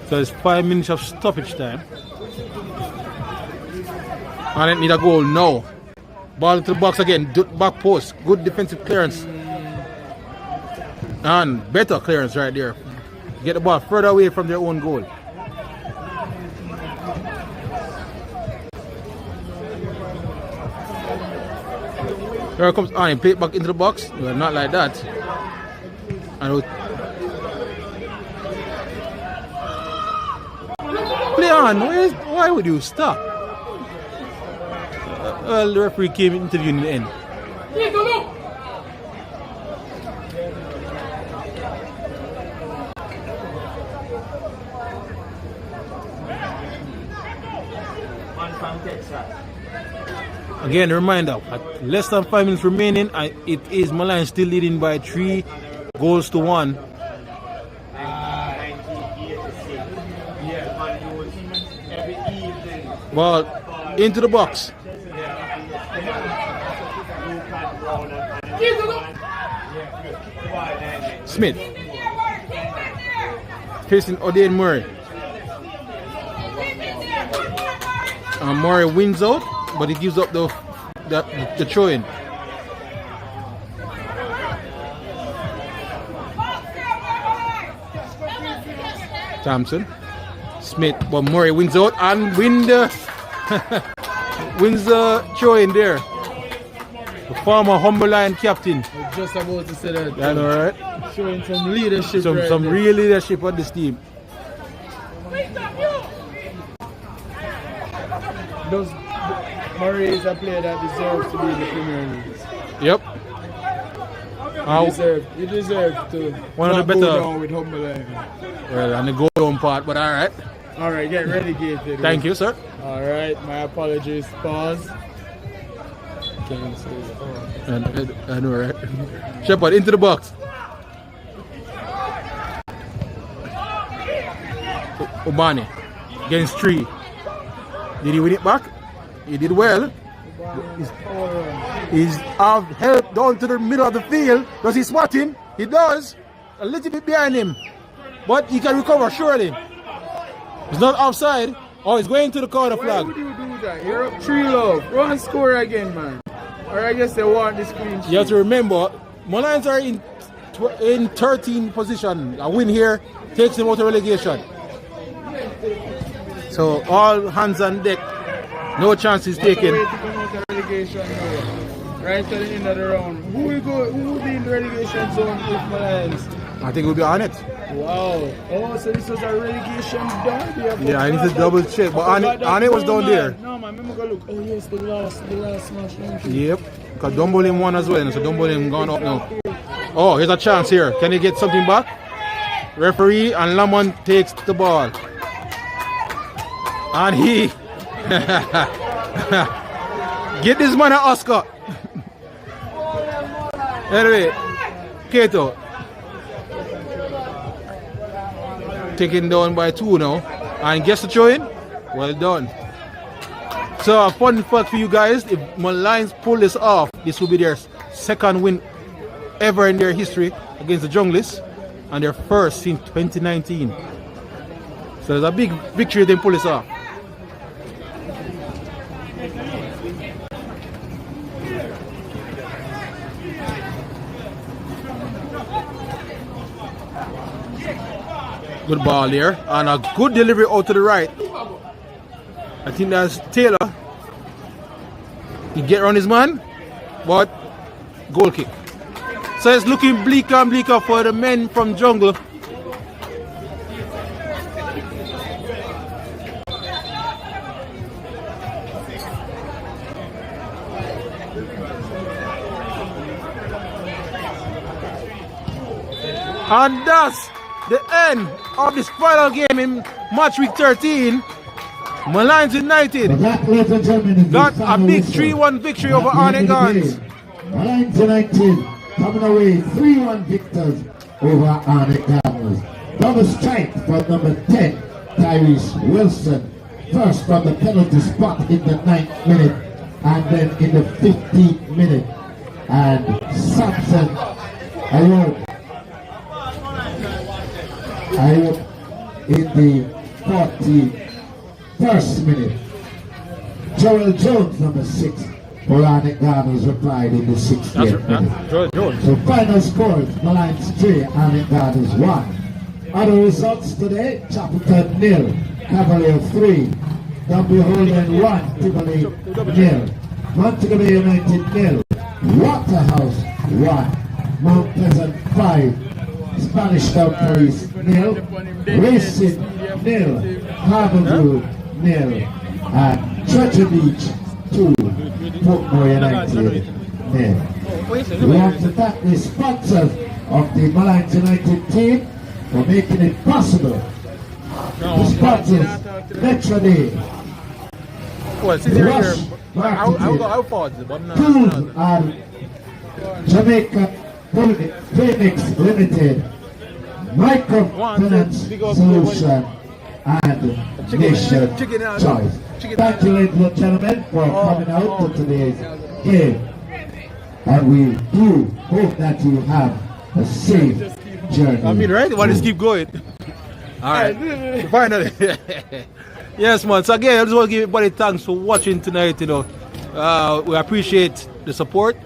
So it's 5 minutes of stoppage time. I didn't need a goal now. Ball to the box again, back post. Good defensive clearance. And better clearance right there. Get the ball further away from their own goal. Here comes Arnie, play it back into the box. Well, not like that. And play on. Why would you stop? Well, the referee came interviewing in the end. Again, a reminder, at less than 5 minutes remaining, it is MOLYNES still leading by 3 goals to 1. Ball into the box. Smith facing O'Dane Murray. And Murray wins out, but he gives up the throw-in. Thompson, Smith, but Murray wins out and wins the throw-in there. The former Humble Lion captain. I was just about to say that. I know, right? Showing some leadership. Some real leadership on this team. Those Murray is a player that deserves to be in the Premier League. Yep. He deserves to one of the better. Go down with Humble Lion. Well, on the goal down part, but all right. All right, get relegated. Thank you, sir. All right, my apologies. Pause. Can't say it. I know, right? Shepard into the box. Obani against 3. Did he win it back? He did well. He's held down to the middle of the field. Does he spot him? He does. A little bit behind him. But he can recover surely. He's not offside. Oh, he's going to the corner flag. Why would you do that? You're up 3-0. Go and score again, man. Or I guess they want this clean sheet. You have to remember, MOLYNES are in 13th position. A win here takes them out of relegation. So all hands on deck. No chances taken. Right to the end of the round. Who will be in the relegation zone with MOLYNES? I think it will be Arnett. Wow. Oh, so this was a relegation derby. Yeah, I need to double check. But Arnett was down there. No, man, remember go look. Oh, yes, the last match. Yep. Because Dumbolim won as well. So Dumbolim gone up now. Oh, here's a chance here. Can he get something back? Referee and Lamont takes the ball. And he get this man an Oscar. Anyway, Kato taken down by 2 now. And guess the throw-in? Well done. So a fun fact for you guys, if MOLYNES pull this off, this will be their second win ever in their history against the Junglists, and their first since 2019. So it's a big victory if they pull this off. Good ball there. And a good delivery out to the right. I think that's Taylor. He get around his man, but goal kick. So it's looking bleaker and bleaker for the men from Jungle. And that's the end of this final game in match week 13. MOLYNES United got a big 3-1 victory over Arnett Gardens. MOLYNES United coming away 3-1 victors over Arnett Gardens. Double strike from number 10, Tyrese Wilson. First from the penalty spot in the 9th minute and then in the 15th minute. And Samson Ayoub in the 41st minute. Joel Jones, number 6, for Arnett Gardens, replied in the 60th minute. So final scores, MOLYNES 3, Arnett Gardens 1. Other results today, Chapelton 0, Cavalier 3, W Holden 1, Tivoli 0, Montego Bay United 0, Waterhouse 1, Mount Pleasant 5, Spanish Town Police 0, Racing 0, Harborview 0, and Treasure Beach 2, Portmore United 0. We want to thank the sponsors of the MOLYNES United team for making it possible. The sponsors, Metro Day, Rush Marketing, Tools and Jamaica Premier Limited, Microfinance Solution, and Nation Choice. Thank you, ladies and gentlemen, for coming out to today's game. And we do hope that you have a safe journey. I mean, right? Why just keep going? Alright, finally. Yes, man. So again, I just want to give everybody thanks for watching tonight. We appreciate the support.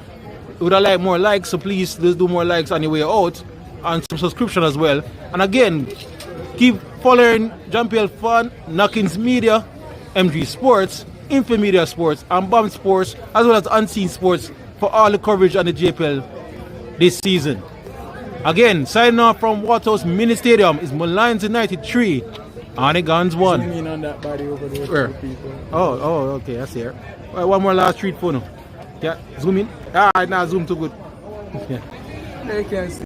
We would like more likes, so please let's do more likes on your way out, and some subscription as well. And again, keep following JAMPL Fun, Knockins Media, MG Sports, Infomedia Sports, and BAM Sports, as well as Unseen Sports for all the coverage on the JPL this season. Again, signing off from Waterhouse Mini Stadium is MOLYNES United 3, Arnett Gardens 1. Zoom in on that body over there. Where? Oh, okay, that's here. Right, one more last treat for now. Yeah, zoom in. Alright, now zoom too good. Yeah. They can see.